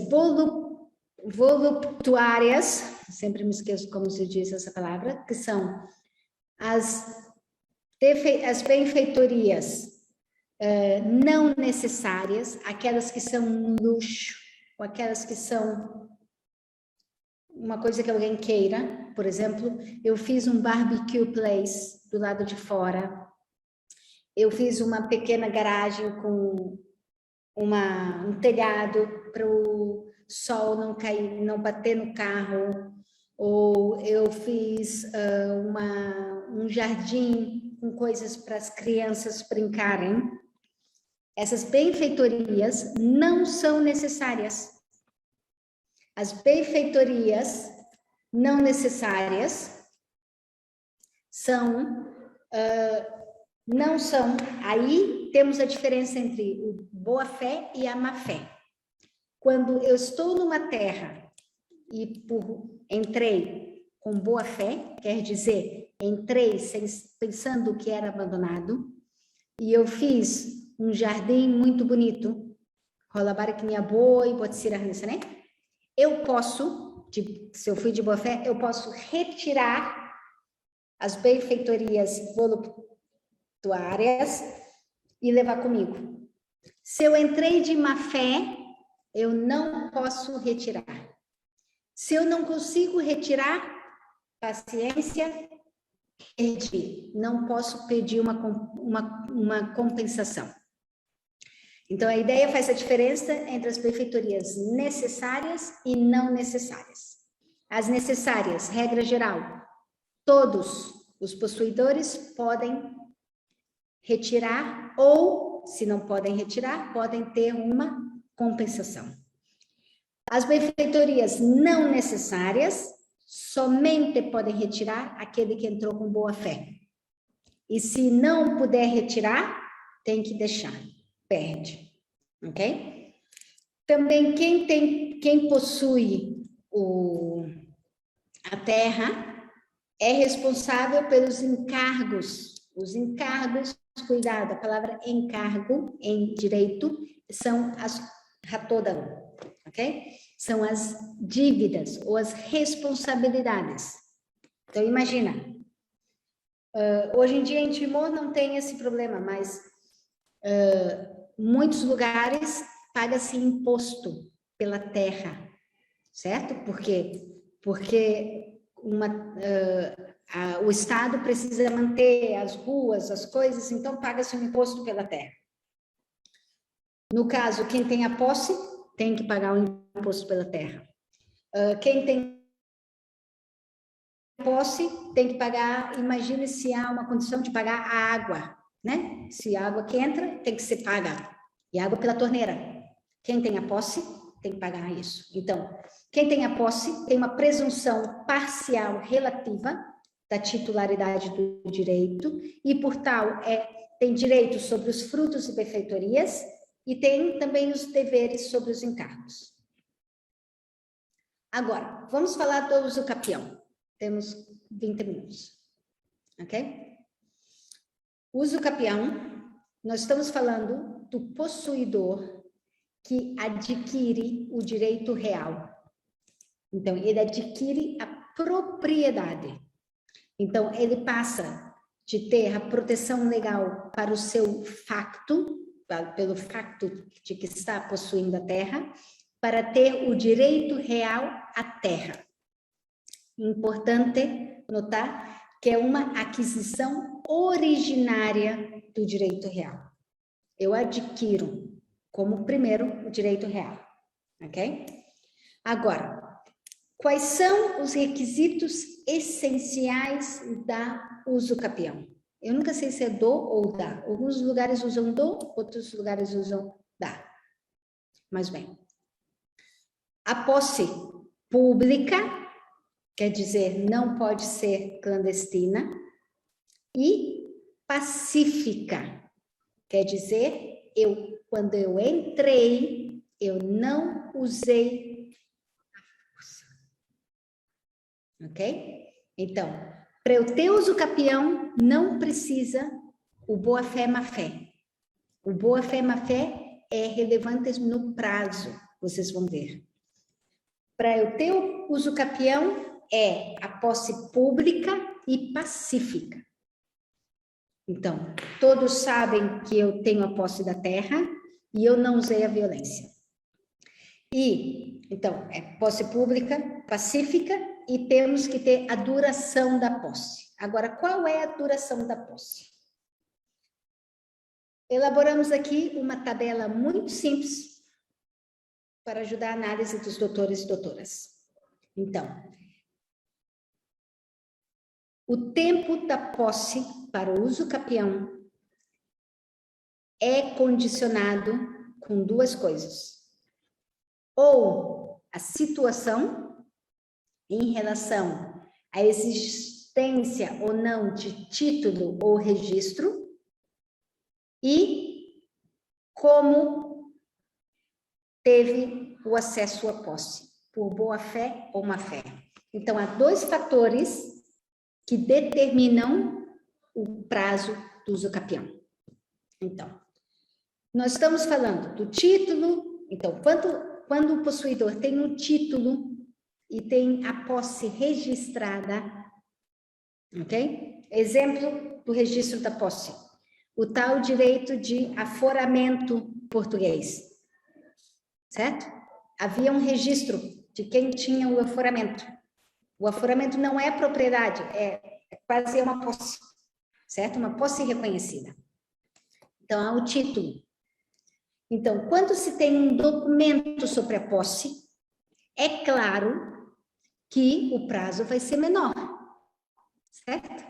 voluptuárias, sempre me esqueço como se diz essa palavra, que são as benfeitorias não necessárias, aquelas que são um luxo, ou aquelas que são uma coisa que alguém queira. Por exemplo, eu fiz um barbecue place do lado de fora, eu fiz uma pequena garagem com um telhado para o sol não cair, não bater no carro, ou eu fiz um jardim com coisas para as crianças brincarem. Essas benfeitorias não são necessárias. As benfeitorias não necessárias não são. Aí temos a diferença entre o boa fé e a má fé. Quando eu estou numa terra e entrei com boa fé, quer dizer, entrei pensando que era abandonado, e eu fiz um jardim muito bonito, eu posso, se eu fui de boa fé, eu posso retirar as benfeitorias voluptuárias e levar comigo. Se eu entrei de má fé, eu não posso retirar. Se eu não consigo retirar, paciência, perdi. Não posso pedir uma compensação. Então, a ideia faz a diferença entre as benfeitorias necessárias e não necessárias. As necessárias, regra geral, todos os possuidores podem retirar ou, se não podem retirar, podem ter uma compensação. As benfeitorias não necessárias somente podem retirar aquele que entrou com boa fé. E se não puder retirar, tem que deixar, perde, ok? Também quem possui a terra é responsável pelos encargos. Os encargos, cuidado, a palavra encargo em direito são as ratodam, ok? São as dívidas ou as responsabilidades. Então, imagina, hoje em dia em Timor não tem esse problema, mas muitos lugares paga-se imposto pela terra, certo? Por quê? Porque o Estado precisa manter as ruas, as coisas, então paga-se um imposto pela terra. No caso, quem tem a posse tem que pagar o imposto pela terra. Quem tem posse tem que pagar, imagine se há uma condição de pagar a água, né? Se a água que entra tem que ser paga, e água pela torneira. Quem tem a posse tem que pagar isso. Então, quem tem a posse tem uma presunção parcial relativa da titularidade do direito e, por tal, tem direito sobre os frutos e benfeitorias e tem também os deveres sobre os encargos. Agora, vamos falar do usucapião. Temos 20 minutos, ok? Usucapião, nós estamos falando do possuidor que adquire o direito real. Então, ele adquire a propriedade. Então, ele passa de ter a proteção legal para o seu facto, pelo facto de que está possuindo a terra, para ter o direito real à terra. Importante notar que é uma aquisição originária do direito real. Eu adquiro como primeiro o direito real, ok? Agora, quais são os requisitos essenciais da usucapião? Eu nunca sei se é do ou da. Alguns lugares usam do, outros lugares usam da. Mas bem, a posse pública, quer dizer, não pode ser clandestina, e pacífica, quer dizer, quando eu entrei, eu não usei a força. Ok? Então, para eu ter usucapião, não precisa o boa-fé, má-fé. O boa-fé, má-fé é relevante no prazo, vocês vão ver. Para eu ter o usucapião, é a posse pública e pacífica. Então, todos sabem que eu tenho a posse da terra e eu não usei a violência. Então, é posse pública, pacífica, e temos que ter a duração da posse. Agora, qual é a duração da posse? Elaboramos aqui uma tabela muito simples para ajudar a análise dos doutores e doutoras. Então, o tempo da posse para o usucapião é condicionado com duas coisas. Ou a situação em relação à existência ou não de título ou registro e como teve o acesso à posse, por boa-fé ou má-fé. Então, há dois fatores que determinam o prazo do usucapião. Então, nós estamos falando do título. Então, quando o possuidor tem um título e tem a posse registrada, ok? Exemplo do registro da posse. O tal direito de aforamento português, certo? Havia um registro de quem tinha o aforamento. O aforamento não é propriedade, é quase uma posse, certo? Uma posse reconhecida. Então, há o título. Então, quando se tem um documento sobre a posse, é claro que o prazo vai ser menor, certo?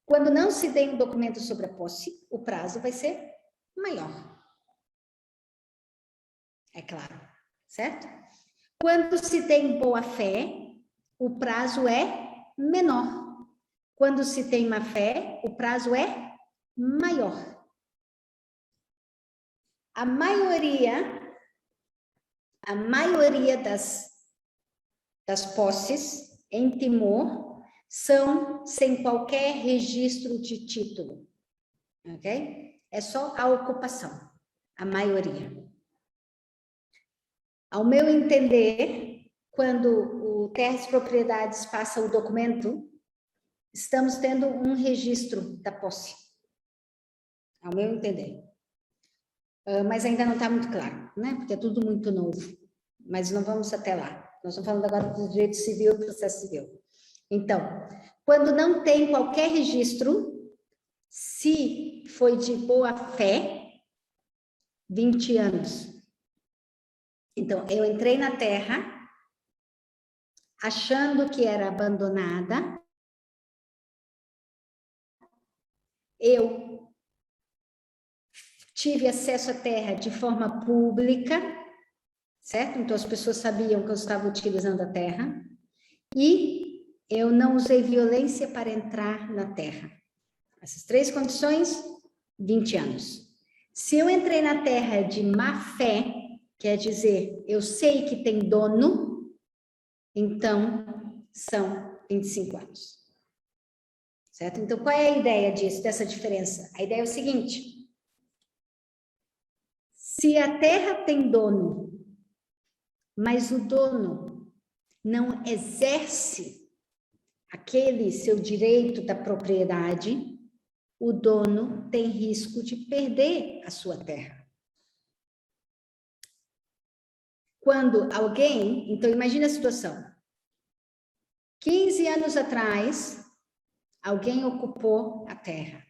Quando não se tem um documento sobre a posse, o prazo vai ser maior. É claro, certo? Quando se tem boa-fé, o prazo é menor. Quando se tem má-fé, o prazo é maior. A maioria das posses em Timor são sem qualquer registro de título, ok? É só a ocupação, a maioria. Ao meu entender, quando o Terras e Propriedades passa o documento, estamos tendo um registro da posse, ao meu entender. Mas ainda não está muito claro, né? Porque é tudo muito novo. Mas não vamos até lá. Nós estamos falando agora do direito civil e processo civil. Então, quando não tem qualquer registro, se foi de boa-fé, 20 anos. Então, eu entrei na terra, achando que era abandonada. Eu tive acesso à terra de forma pública, certo? Então, as pessoas sabiam que eu estava utilizando a terra. E eu não usei violência para entrar na terra. Essas 3 condições, 20 anos. Se eu entrei na terra de má fé, quer dizer, eu sei que tem dono, então são 25 anos. Certo? Então, qual é a ideia disso, dessa diferença? A ideia é o seguinte: se a terra tem dono, mas o dono não exerce aquele seu direito da propriedade, o dono tem risco de perder a sua terra. Quando alguém, então imagine a situação, 15 anos atrás, alguém ocupou a terra,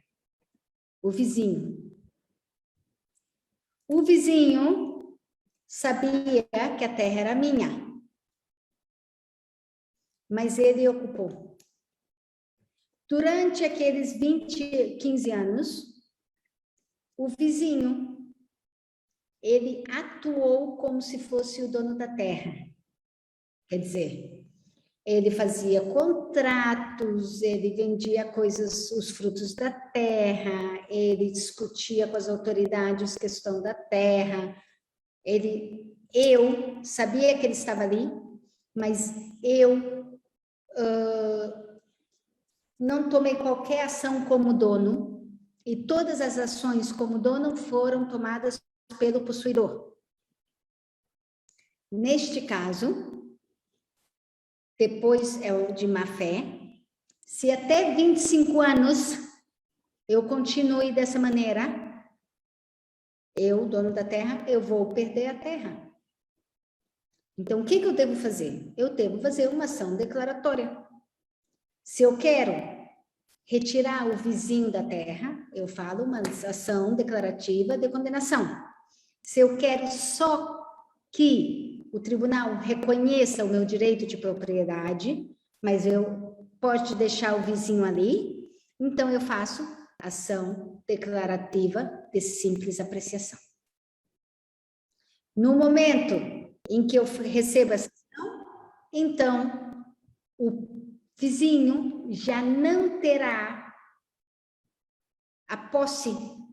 o vizinho. O vizinho sabia que a terra era minha, mas ele ocupou. Durante aqueles 15 anos, o vizinho, ele atuou como se fosse o dono da terra. Quer dizer, ele fazia contratos, ele vendia coisas, os frutos da terra, ele discutia com as autoridades questão da terra. Eu sabia que ele estava ali, mas eu não tomei qualquer ação como dono, e todas as ações como dono foram tomadas pelo possuidor. Neste caso, depois é o de má fé, se até 25 anos eu continue dessa maneira, eu, dono da terra, eu vou perder a terra. Então, o que eu devo fazer? Eu devo fazer uma ação declaratória. Se eu quero retirar o vizinho da terra, eu falo uma ação declarativa de condenação. Se eu quero só que o tribunal reconheça o meu direito de propriedade, mas eu posso deixar o vizinho ali, então eu faço ação declarativa de simples apreciação. No momento em que eu recebo essa ação, então o vizinho já não terá a posse,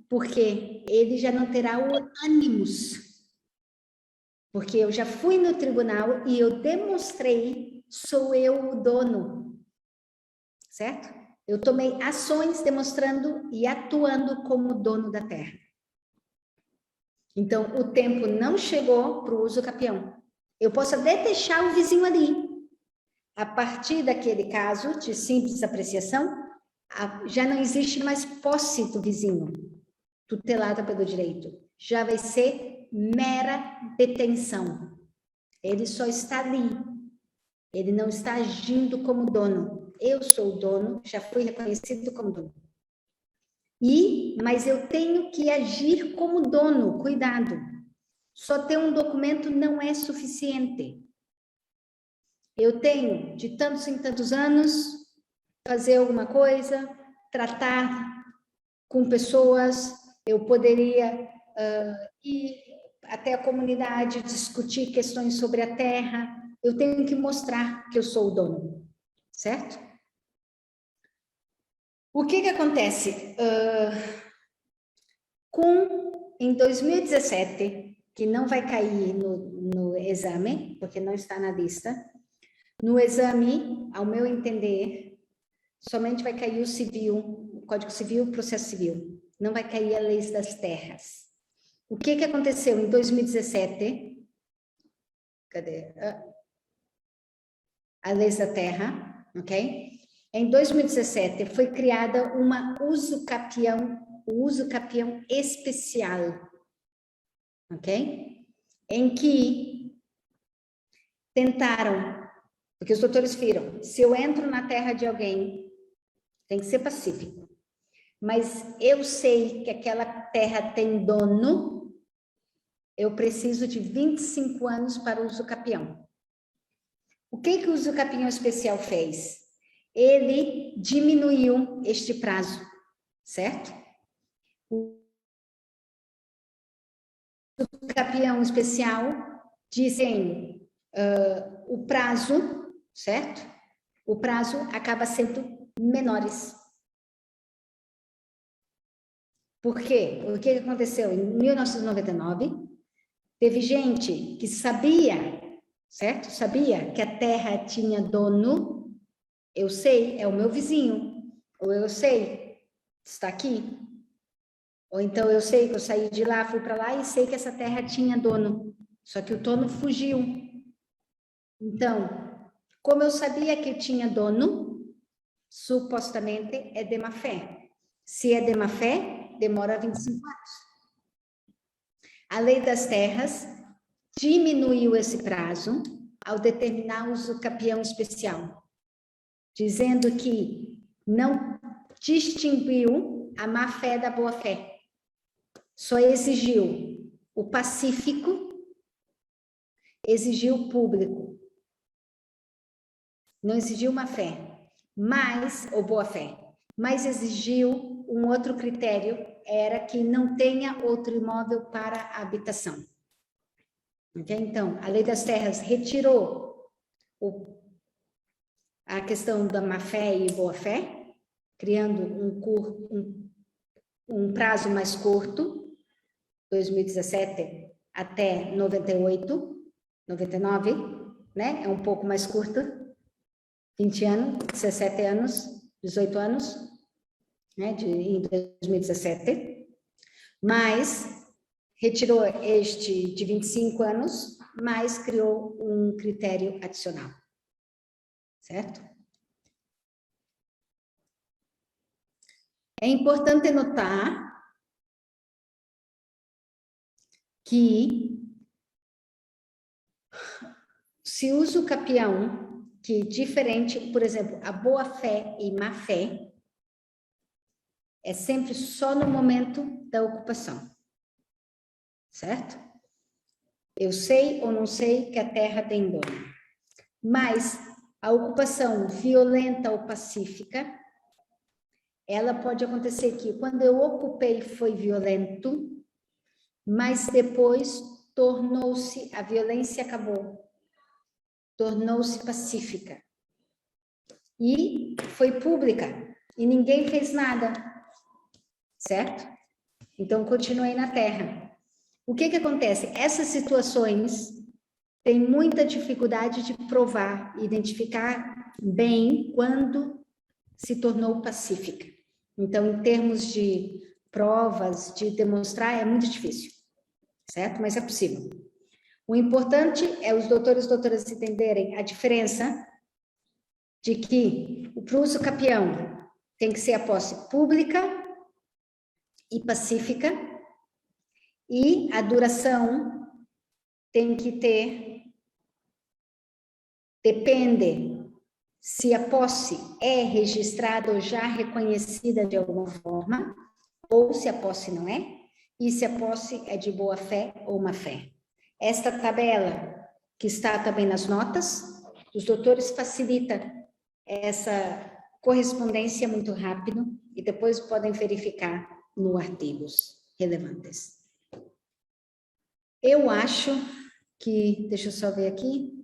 porque ele já não terá o ânimos. Porque eu já fui no tribunal e eu demonstrei, sou eu o dono. Certo? Eu tomei ações demonstrando e atuando como dono da terra. Então, o tempo não chegou para o uso capião. Eu posso até deixar o vizinho ali. A partir daquele caso de simples apreciação, já não existe mais posse do vizinho, tutelada pelo direito. Já vai ser mera detenção. Ele só está ali. Ele não está agindo como dono. Eu sou o dono, já fui reconhecido como dono. Mas eu tenho que agir como dono, cuidado. Só ter um documento não é suficiente. Eu tenho, de tantos em tantos anos, fazer alguma coisa, tratar com pessoas, eu poderia ir até a comunidade, discutir questões sobre a terra. Eu tenho que mostrar que eu sou o dono, certo? O que acontece? Em 2017, que não vai cair no exame, porque não está na lista, no exame, ao meu entender, somente vai cair o civil, o Código Civil, o processo civil. Não vai cair a lei das terras. O que aconteceu em 2017? Cadê? A lei da terra, ok? Em 2017 foi criada uma uso capião especial, ok? Em que tentaram, porque os doutores viram, se eu entro na terra de alguém, tem que ser pacífico. Mas eu sei que aquela terra tem dono, eu preciso de 25 anos para o uso capião. O que o uso capião especial fez? Ele diminuiu este prazo, certo? O capião especial dizem o prazo, certo? O prazo acaba sendo menores. Por quê? O que aconteceu? Em 1999, teve gente que sabia, certo? Sabia que a terra tinha dono. Eu sei, é o meu vizinho. Ou eu sei, está aqui. Ou então eu sei que eu saí de lá, fui para lá e sei que essa terra tinha dono. Só que o dono fugiu. Então, como eu sabia que tinha dono, supostamente é de má fé. Se é de má fé, demora 25 anos. A lei das terras diminuiu esse prazo ao determinar o uso capião especial, dizendo que não distinguiu a má fé da boa fé. Só exigiu o pacífico, exigiu o público. Não exigiu má fé, ou boa fé, mas exigiu um outro critério, era que não tenha outro imóvel para a habitação. Okay? Então, a lei das terras retirou a questão da má fé e boa fé, criando um prazo mais curto, 2017 até 98, 99, né? É um pouco mais curto, 20 anos, 17 anos, 18 anos, né? Em 2017, mas retirou este de 25 anos, mas criou um critério adicional, certo? É importante notar que se usa o capião, que diferente, por exemplo, a boa fé e má fé, é sempre só no momento da ocupação, certo? Eu sei ou não sei que a terra tem dono, mas a ocupação violenta ou pacífica, ela pode acontecer que quando eu ocupei foi violento, mas depois tornou-se, a violência acabou, tornou-se pacífica. E foi pública, e ninguém fez nada, certo? Então, continuei na terra. O que acontece? Essas situações têm muita dificuldade de provar, identificar bem quando se tornou pacífica. Então, em termos de provas, de demonstrar, é muito difícil, certo? Mas é possível. O importante é os doutores e doutoras entenderem a diferença de que o uso capião tem que ser a posse pública e pacífica, e a duração tem que ter, depende se a posse é registrada ou já reconhecida de alguma forma, ou se a posse não é, e se a posse é de boa fé ou má fé. Esta tabela, que está também nas notas, os doutores facilita correspondência muito rápido e depois podem verificar no artigos relevantes. Eu acho que, deixa eu só ver aqui.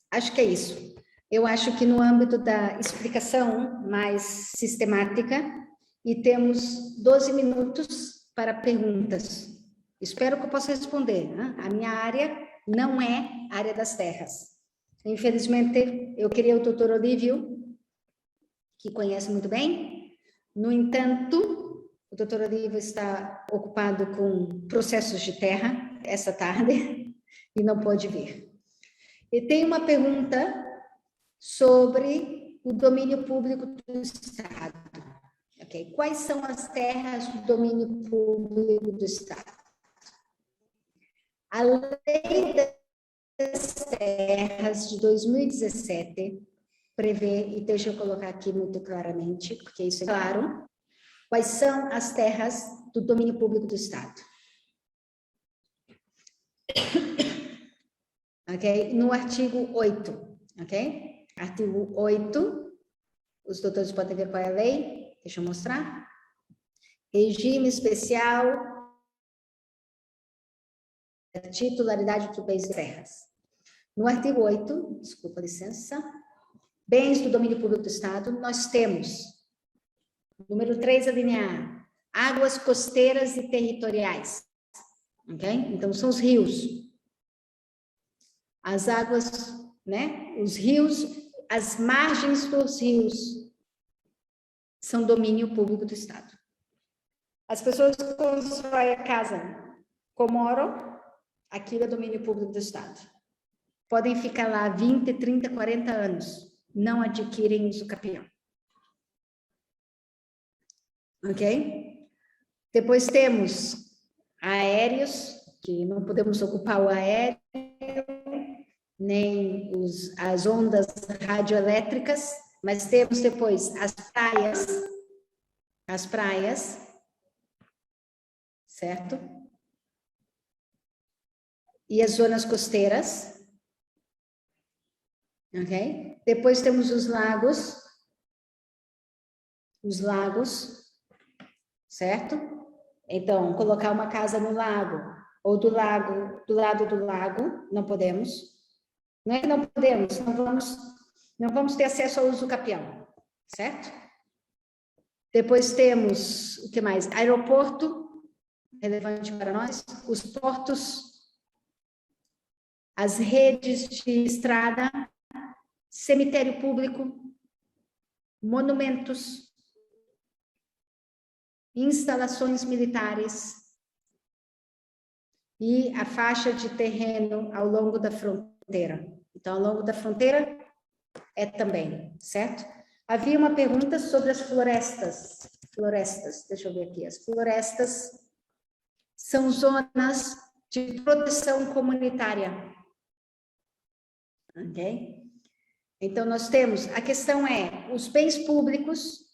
Acho que é isso. Eu acho que no âmbito da explicação mais sistemática, e temos 12 minutos para perguntas. Espero que eu possa responder, né? A minha área não é área das terras. Infelizmente, eu queria o doutor Olívio, que conhece muito bem. No entanto, o doutor Olívio está ocupado com processos de terra essa tarde e não pode vir. E tem uma pergunta sobre o domínio público do Estado. Okay? Quais são as terras do domínio público do Estado? A lei das terras de 2017 prevê, e deixa eu colocar aqui muito claramente, porque isso é claro, quais são as terras do domínio público do Estado. Ok? No artigo 8, ok? Artigo 8, os doutores podem ver qual é a lei, deixa eu mostrar. Regime especial, titularidade dos bens e terras. No artigo 8, desculpa, licença, bens do domínio público do Estado, nós temos, número 3, a linha A, águas costeiras e territoriais. Ok? Então, são os rios. As águas, né? Os rios, as margens dos rios são domínio público do Estado. As pessoas que constroem a casa Comoro, aquilo é domínio público do Estado. Podem ficar lá 20, 30, 40 anos, não adquirem usucapião. Ok? Depois temos aéreos, que não podemos ocupar o aéreo, nem as ondas radioelétricas, mas temos depois as praias, certo? E as zonas costeiras, ok? Depois temos os lagos, certo? Então, colocar uma casa no lago, ou do lado do lago, não podemos. Não é que não podemos, não vamos ter acesso ao usucapião, certo? Depois temos, o que mais? Aeroporto, relevante para nós, os portos, as redes de estrada, cemitério público, monumentos, instalações militares e a faixa de terreno ao longo da fronteira. Então, ao longo da fronteira é também, certo? Havia uma pergunta sobre as florestas. Florestas, deixa eu ver aqui. As florestas são zonas de proteção comunitária. Ok? Então, nós temos, a questão é, os bens públicos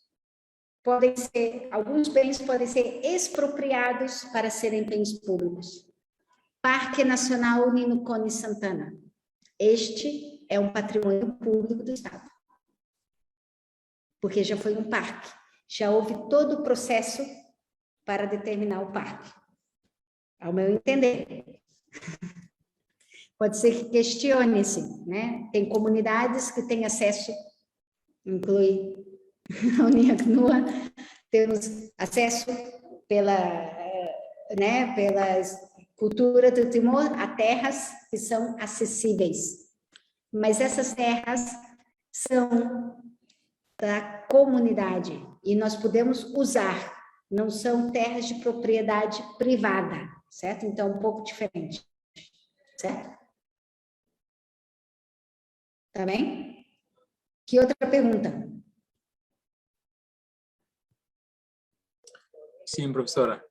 podem ser, alguns bens podem ser expropriados para serem bens públicos. Parque Nacional Nino Cone Santana. Este é um patrimônio público do Estado. Porque já foi um parque. Já houve todo o processo para determinar o parque. Ao meu entender. Pode ser que questione-se, né? Tem comunidades que têm acesso, inclui a Uniacnua, temos acesso pela cultura do Timor a terras que são acessíveis. Mas essas terras são da comunidade e nós podemos usar, não são terras de propriedade privada, certo? Então, um pouco diferente, certo? Tá bem? Que outra pergunta? Sim, professora.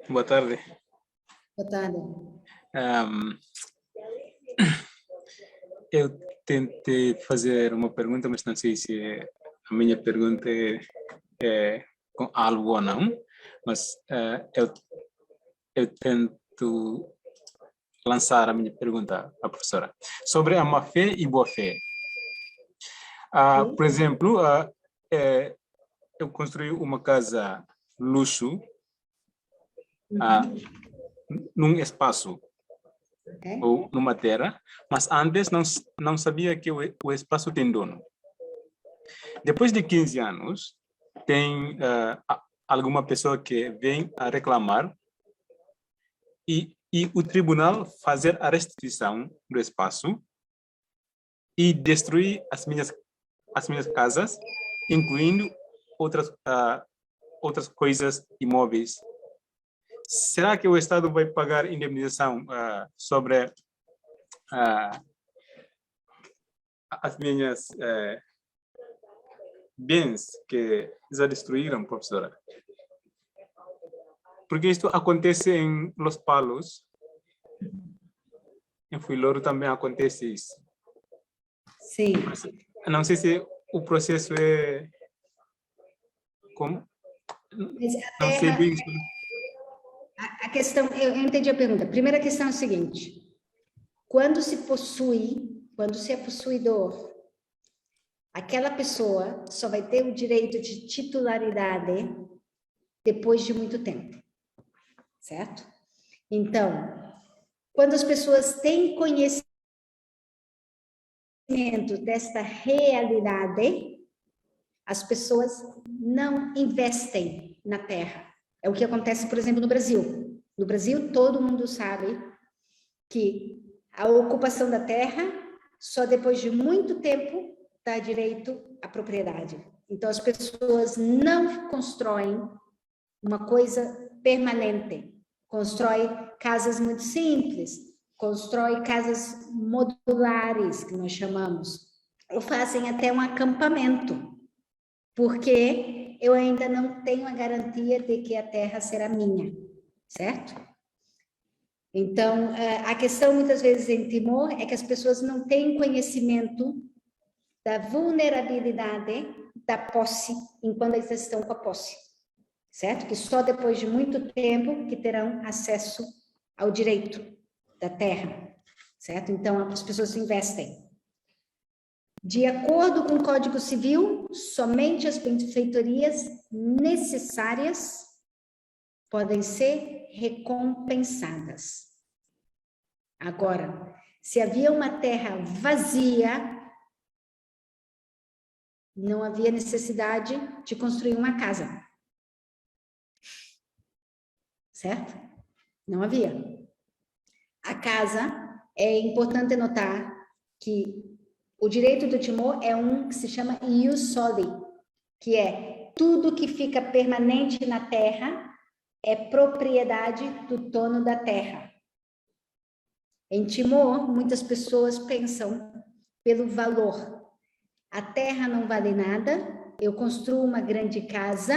Boa tarde. Boa tarde. Eu tentei fazer uma pergunta, mas não sei se a minha pergunta é com algo ou não, mas eu tento lançar a minha pergunta à professora. Sobre a má-fé e boa-fé. Por exemplo, eu construí uma casa luxo num espaço ou numa terra, mas antes não sabia que o espaço tem dono. Depois de 15 anos, tem alguma pessoa que vem a reclamar e o tribunal fazer a restituição do espaço e destruir as minhas casas, incluindo outras coisas imóveis. Será que o Estado vai pagar indemnização sobre as minhas bens que já destruíram, professora? Porque isto acontece em Los Palos, em Fuiloro também acontece isso. Sim. Mas não sei se o processo é como? Mas Não sei bem isso. a questão, eu entendi a pergunta. A primeira questão é a seguinte: quando se é possuidor, aquela pessoa só vai ter o direito de titularidade depois de muito tempo, certo? Então, quando as pessoas têm conhecimento desta realidade, as pessoas não investem na terra. É o que acontece, por exemplo, no Brasil. No Brasil, todo mundo sabe que a ocupação da terra só depois de muito tempo dá direito à propriedade. Então, as pessoas não constroem uma coisa permanente. Constrói casas muito simples, constrói casas modulares, que nós chamamos, ou fazem até um acampamento, porque eu ainda não tenho a garantia de que a terra será minha, certo? Então, a questão muitas vezes em Timor é que as pessoas não têm conhecimento da vulnerabilidade da posse, enquanto eles estão com a posse, certo? Que só depois de muito tempo que terão acesso ao direito da terra, certo? Então, as pessoas investem. De acordo com o Código Civil, somente as benfeitorias necessárias podem ser recompensadas. Agora, se havia uma terra vazia, não havia necessidade de construir uma casa. Certo? Não havia. A casa, é importante notar que o direito do Timor é um que se chama ius soli, que é tudo que fica permanente na terra é propriedade do dono da terra. Em Timor, muitas pessoas pensam pelo valor. A terra não vale nada, eu construo uma grande casa,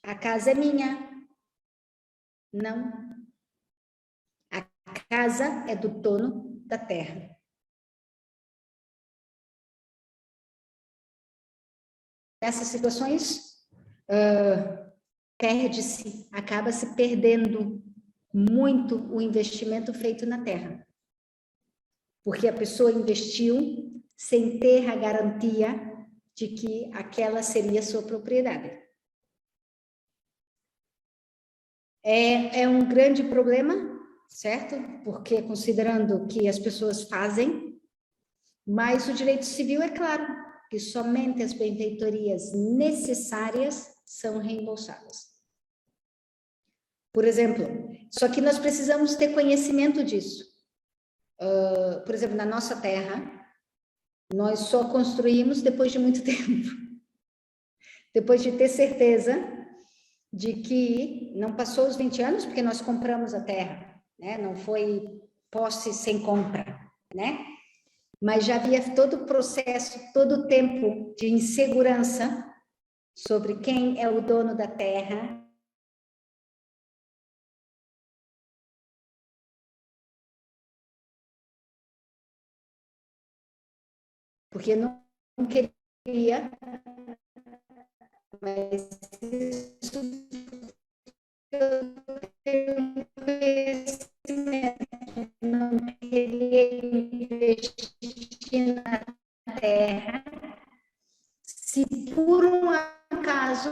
a casa é minha. Não. A casa é do dono da terra. Nessas situações, acaba se perdendo muito o investimento feito na terra. Porque a pessoa investiu sem ter a garantia de que aquela seria sua propriedade. É um grande problema, certo? Porque considerando que as pessoas fazem, mas o direito civil é claro que somente as benfeitorias necessárias são reembolsadas. Por exemplo, só que nós precisamos ter conhecimento disso. Por exemplo, na nossa terra, nós só construímos depois de muito tempo. Depois de ter certeza de que não passou os 20 anos, porque nós compramos a terra, né? Não foi posse sem compra, né? Mas já havia todo o processo, todo o tempo de insegurança sobre quem é o dono da terra. Porque não queria, mas isso não queria investir na terra caso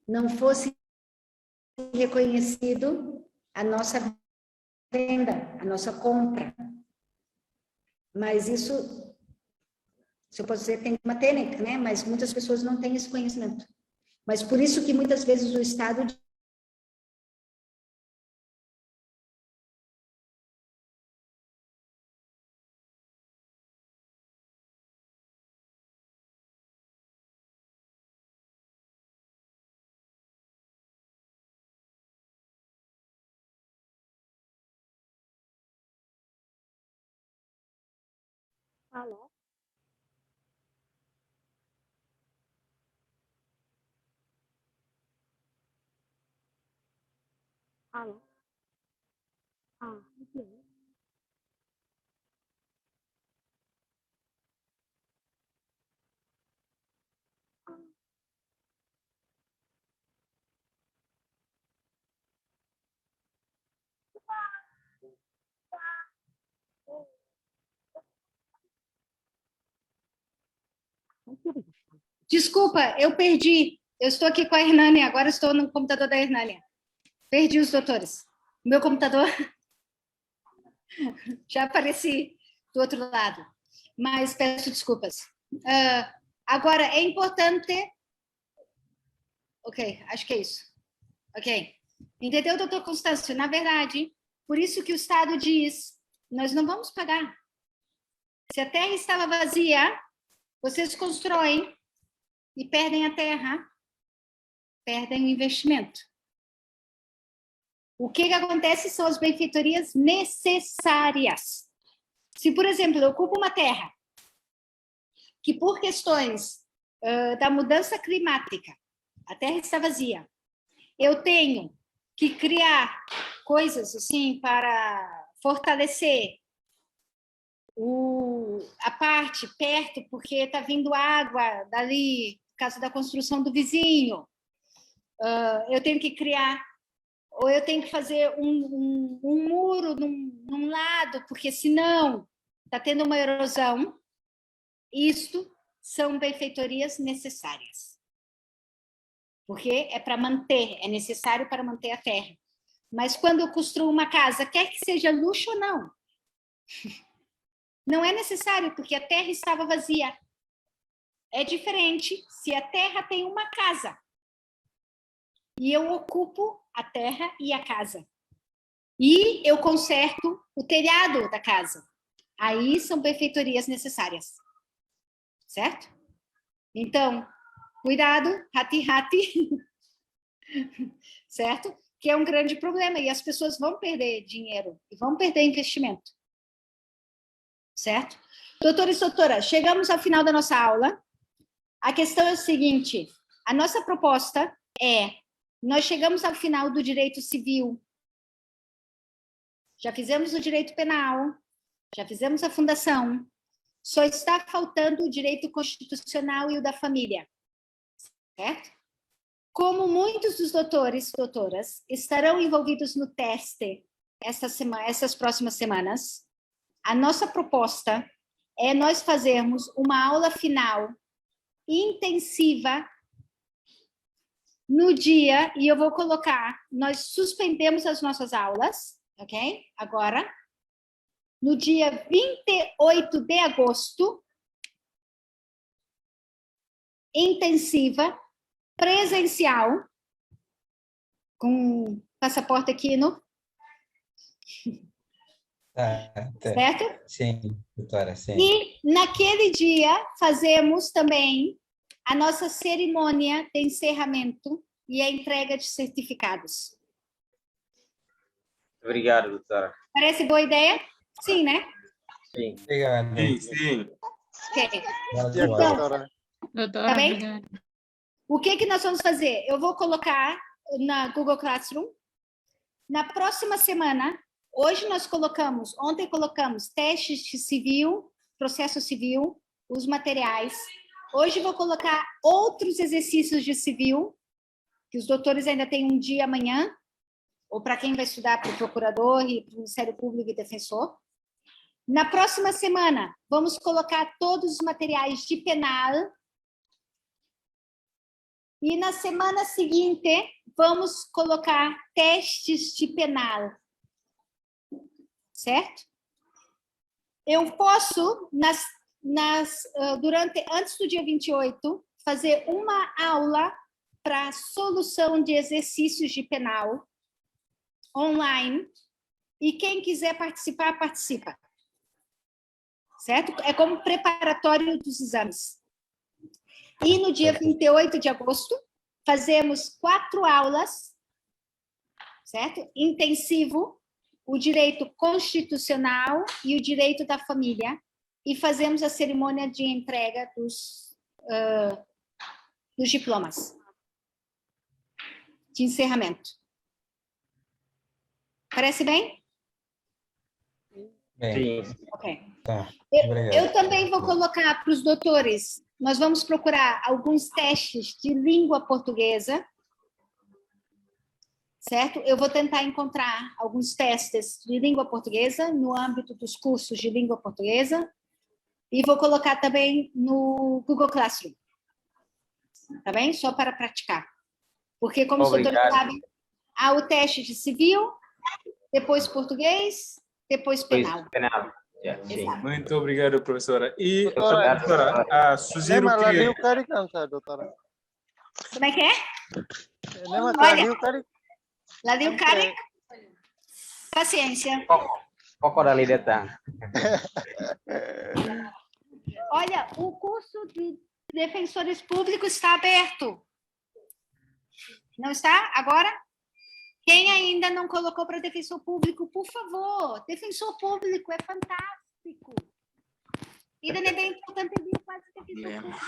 não fosse reconhecido a nossa venda, a nossa compra. Mas isso, se eu posso dizer, tem uma técnica, né? Mas muitas pessoas não têm esse conhecimento. Mas por isso que muitas vezes o Estado Alô? Alô? Ah, ok. Desculpa, eu perdi. Eu estou aqui com a Hernânia, agora estou no computador da Hernânia. Perdi os doutores. Meu computador já apareci do outro lado, mas peço desculpas. Agora, é importante... Ok, acho que é isso. Ok. Entendeu, doutor Constâncio? Na verdade, por isso que o Estado diz, nós não vamos pagar. Se a terra estava vazia, vocês constroem e perdem a terra, perdem o investimento. O que acontece são as benfeitorias necessárias. Se, por exemplo, eu ocupo uma terra que, por questões da mudança climática, a terra está vazia, eu tenho que criar coisas assim para fortalecer a parte perto, porque está vindo água dali, por causa da construção do vizinho. Eu tenho que criar, ou eu tenho que fazer um muro num lado, porque senão está tendo uma erosão. Isto são benfeitorias necessárias. Porque é para manter, é necessário para manter a terra. Mas quando eu construo uma casa, quer que seja luxo ou não, não é necessário, porque a terra estava vazia. É diferente se a terra tem uma casa e eu ocupo a terra e a casa. E eu conserto o telhado da casa. Aí são benfeitorias necessárias. Certo? Então, cuidado, rati-rati. Certo? Que é um grande problema e as pessoas vão perder dinheiro e vão perder investimento. Certo? Doutores e doutoras, chegamos ao final da nossa aula. A questão é o seguinte, a nossa proposta é, nós chegamos ao final do direito civil, já fizemos o direito penal, já fizemos a fundação, só está faltando o direito constitucional e o da família. Certo? Como muitos dos doutores e doutoras estarão envolvidos no teste essas próximas semanas, a nossa proposta é nós fazermos uma aula final intensiva no dia, e eu vou colocar, nós suspendemos as nossas aulas, ok? Agora, no dia 28 de agosto, intensiva, presencial, com passaporte equino. Certo? Sim, doutora, sim. E naquele dia fazemos também a nossa cerimônia de encerramento e a entrega de certificados. Obrigado, doutora. Parece boa ideia? Sim, né? Sim. Obrigado. Sim. Ok. Doutora. Tá bem? O que nós vamos fazer? Eu vou colocar na Google Classroom. Na próxima semana, ontem colocamos testes de civil, processo civil, os materiais. Hoje vou colocar outros exercícios de civil, que os doutores ainda têm um dia amanhã, ou para quem vai estudar para o procurador e para o Ministério Público e Defensor. Na próxima semana, vamos colocar todos os materiais de penal, E na semana seguinte, vamos colocar testes de penal. Certo? Eu posso, antes do dia 28, fazer uma aula para solução de exercícios de penal online. E quem quiser participar, participa. Certo? É como preparatório dos exames. E no dia 28 de agosto, fazemos 4 aulas, certo? Intensivo, o direito constitucional e o direito da família, e fazemos a cerimônia de entrega dos diplomas de encerramento. Parece bem? Bem, Ok. tá. Eu também vou colocar para os doutores, nós vamos procurar alguns testes de língua portuguesa, certo? Eu vou tentar encontrar alguns testes de língua portuguesa no âmbito dos cursos de língua portuguesa e vou colocar também no Google Classroom, tá bem? Só para praticar. Porque, como os doutores sabem, há o teste de civil, depois português, depois penal. Exato. Muito obrigado, professora. E, Doutora, professora, sugiro Nema lá que... liu cari cansa, doutora. Como é que é? Nema Olha. liu cari. Ladiu Kari, paciência. Pouco da lideta. Olha, o curso de defensores públicos está aberto. Não está? Agora? Quem ainda não colocou para defensor público, por favor. Defensor público é fantástico. E é bem importante vir quase defensor público.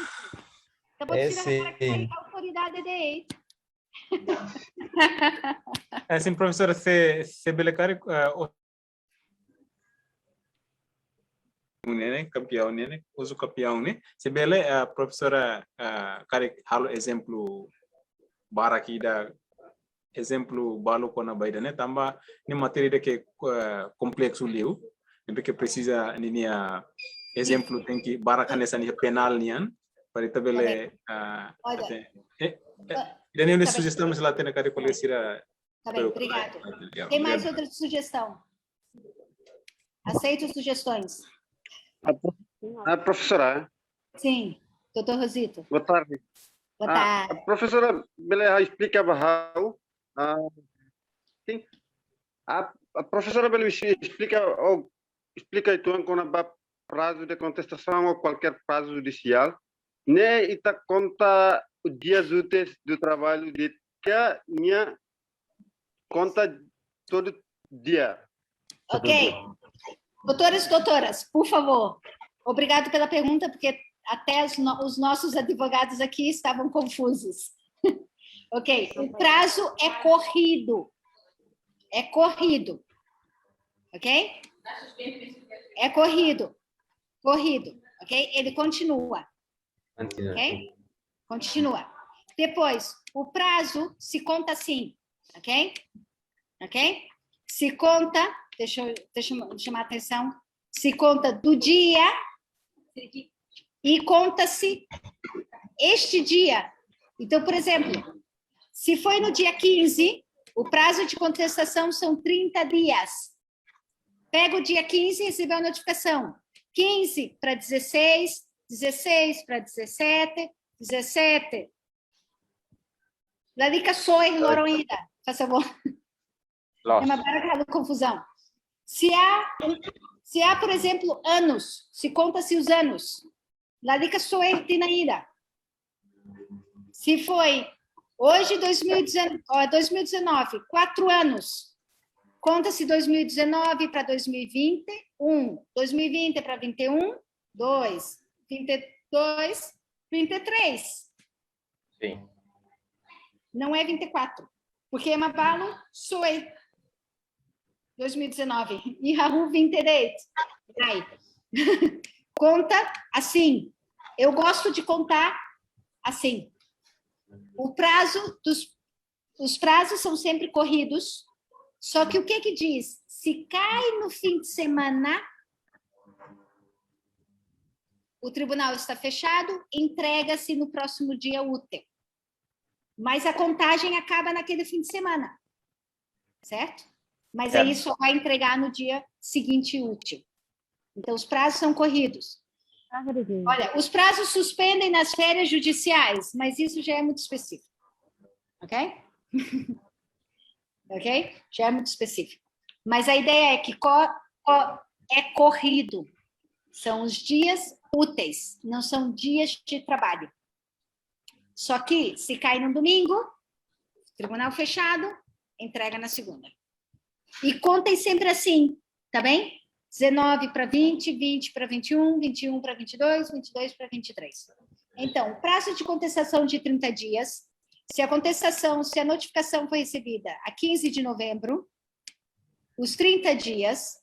Eu vou tirar a autoridade de Assim, professora, se belekari campeão, né? Uso campeão, né? Se bele a professora kari halo exemplo baraki da exemplo balo kona baida, né? Tamba ni matéria que complexo liu, que precisa ni exemplo tem que barakane sani penal nian para tabele Daniel, sugestão lá tem que recolher. Tá bem, obrigado. Tem mais outra sugestão? Aceito sugestões. A professora. Sim, doutor Rosito. Boa tarde. Boa tarde. A professora Bela explicava how. Sim. A professora Bela explica então quando há prazo de contestação ou qualquer prazo judicial, né? E tá conta os dias úteis do trabalho de que minha conta todo dia. Ok. Doutores e doutoras, por favor, obrigado pela pergunta, porque até os nossos advogados aqui estavam confusos. Ok, o prazo é corrido. É corrido. Ok? É corrido. Corrido. Ok? Ele continua. Ok? Continua. Depois, o prazo se conta assim. Ok? Ok? Se conta, deixa eu chamar a atenção, se conta do dia e conta-se este dia. Então, por exemplo, se foi no dia 15, o prazo de contestação são 30 dias. Pega o dia 15 e recebeu a notificação. 15 para 16, 16 para 17, 17. Ladica soe loroida, faz favor. É uma barra confusão. Se há, por exemplo, anos, se conta-se os anos. Ladica soe tinaída. Se foi hoje 2019, 4 anos. Conta-se 2019 para 2020, 2020 para 21, 2, 22, 23. Sim. Não é 24, porque é Mabalo soe 2019 e Raul 28. Aí. Conta assim. Eu gosto de contar assim. Os prazos são sempre corridos, só que o que diz? Se cai no fim de semana, o tribunal está fechado, entrega-se no próximo dia útil. mas a contagem acaba naquele fim de semana, certo? Mas aí só vai entregar no dia seguinte útil. Então, os prazos são corridos. Olha, os prazos suspendem nas férias judiciais, mas isso já é muito específico. Ok? Ok? Já é muito específico. Mas a ideia é que é corrido. São os dias úteis, não são dias de trabalho. Só que, se cai no domingo, tribunal fechado, entrega na segunda. E contem sempre assim, tá bem? 19 para 20, 20 para 21, 21 para 22, 22 para 23. Então, prazo de contestação de 30 dias. Se a notificação foi recebida a 15 de novembro, os 30 dias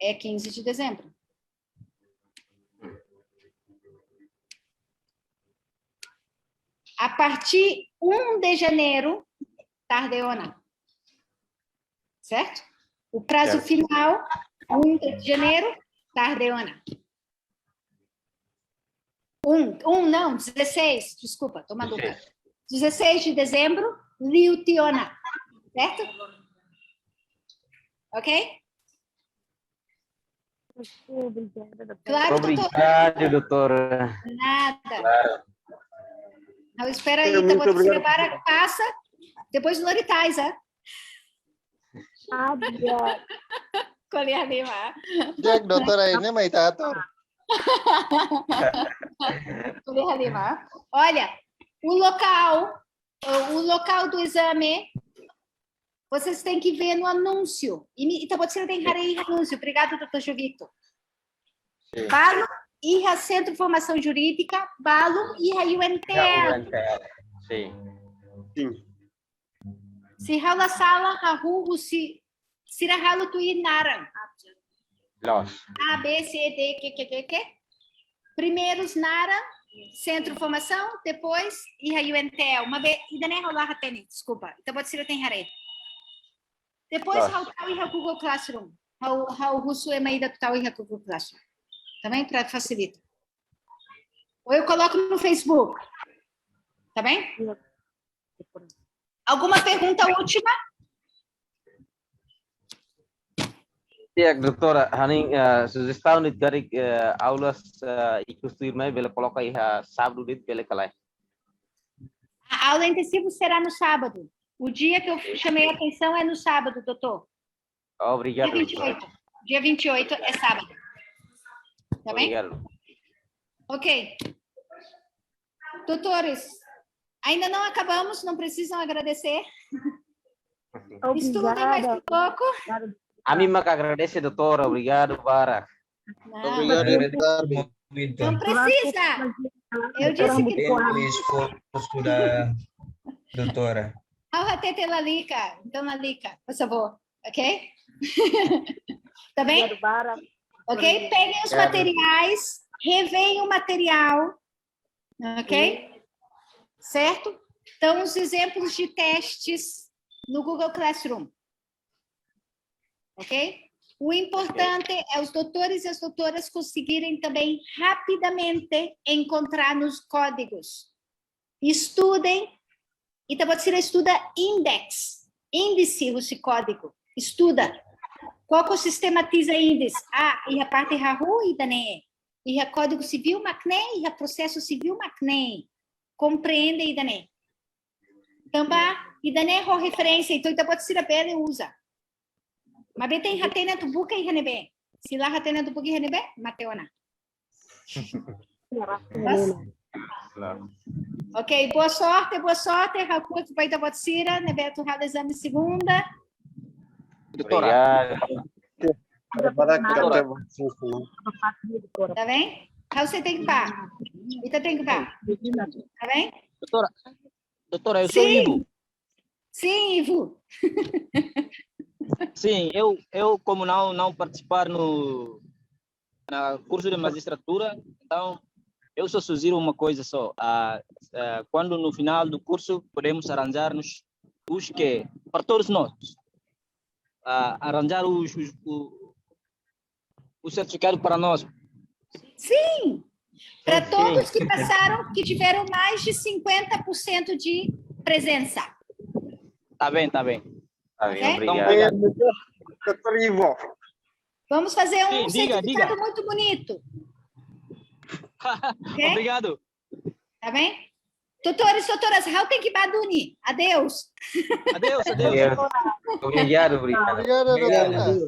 é 15 de dezembro. A partir 1 de janeiro, tardeona. Certo? O prazo final, 1 de janeiro, tardeona. 16, desculpa, estou maluca. 16 de dezembro, liutiona. Certo? Ok? Claro, Obrigado, doutora. Nada. Não, espera aí, Muito tá obrigado. para passa, depois Loritais, hein? Colher lima. Jack, doutora, ini may tator. Colher lima. Olha, o local do exame, vocês têm que ver no anúncio. Então, você tem que ver no anúncio. Obrigado, doutor Jovito. Balo, Iha Centro de Formação Jurídica, Balo, Iha UNTL. Sim. Si hala sala, hahu, si sirahalo tu inaran. Los. A, B, C, D, que. Primeiros Nara, Centro de Formação, depois Iha UNTL. Uma vez, ainda nem rolar hatene, desculpa. Então pode ser tem hare. Depois how Iha Google Classroom. How russo é maída total Iha Google Classroom. Também para facilitar. Ou eu coloco no Facebook. Tá bem? Alguma pergunta última? Ya, doutora, haning sugestão de garik aulas ikustui bela coloca aí sábado dit bela calai. A aula intensiva será no sábado. O dia que eu chamei a atenção é no sábado, doutor. Obrigado. Dia 28. Dia 28 é sábado. Tá bem? Obrigado. Ok. Doutores, ainda não acabamos, não precisam agradecer. Estudem mais um pouco. A mim me agradece, doutora. Obrigado, Barak. Não, não precisa. Eu disse que da doutora. Tete Lalica. Então, Lalica, por favor. Ok? Tá bem? Ok? Peguem os materiais, revêem o material. Ok? Certo? Então, os exemplos de testes no Google Classroom. Ok? O importante é os doutores e as doutoras conseguirem também rapidamente encontrar nos códigos. Estudem. Então, você estuda índice, esse código. Estuda. Qual que sistematiza índice? E a parte Rahu e Dané. E a Código Civil Macné e a Processo Civil Macné. Compreende e Dané. Também, e Dané é referência. Então, pode ser a pele usa. Mas bem tem ratena do buca e renebe. Se lá ratena do buca e renebe, mateona. Ok, boa sorte. Raku, vai dar pode ser, Nebeto, rala exame segunda. Doutora. Tá bem? Então você tem que pá. Então tem que pá. Tá bem? Doutora, eu sou Ivo. Sim, Ivo. Sim, eu como não participar no curso de magistratura, então eu só sugiro uma coisa só. Quando no final do curso podemos arranjar-nos os que, para todos nós, arranjar o certificado para nós. Sim, Para todos que passaram, que tiveram mais de 50% de presença. Tá bem, tá bem. Tá Ok? bem, Então, obrigado. Doutor Ivo, Vamos fazer um Sim, diga, certificado diga. muito bonito. Ok? Obrigado. Tá bem? Tutores, doutoras, Raul que Baduni. Adeus. Adeus, adeus. Obrigado, obrigado. Obrigado, doutora.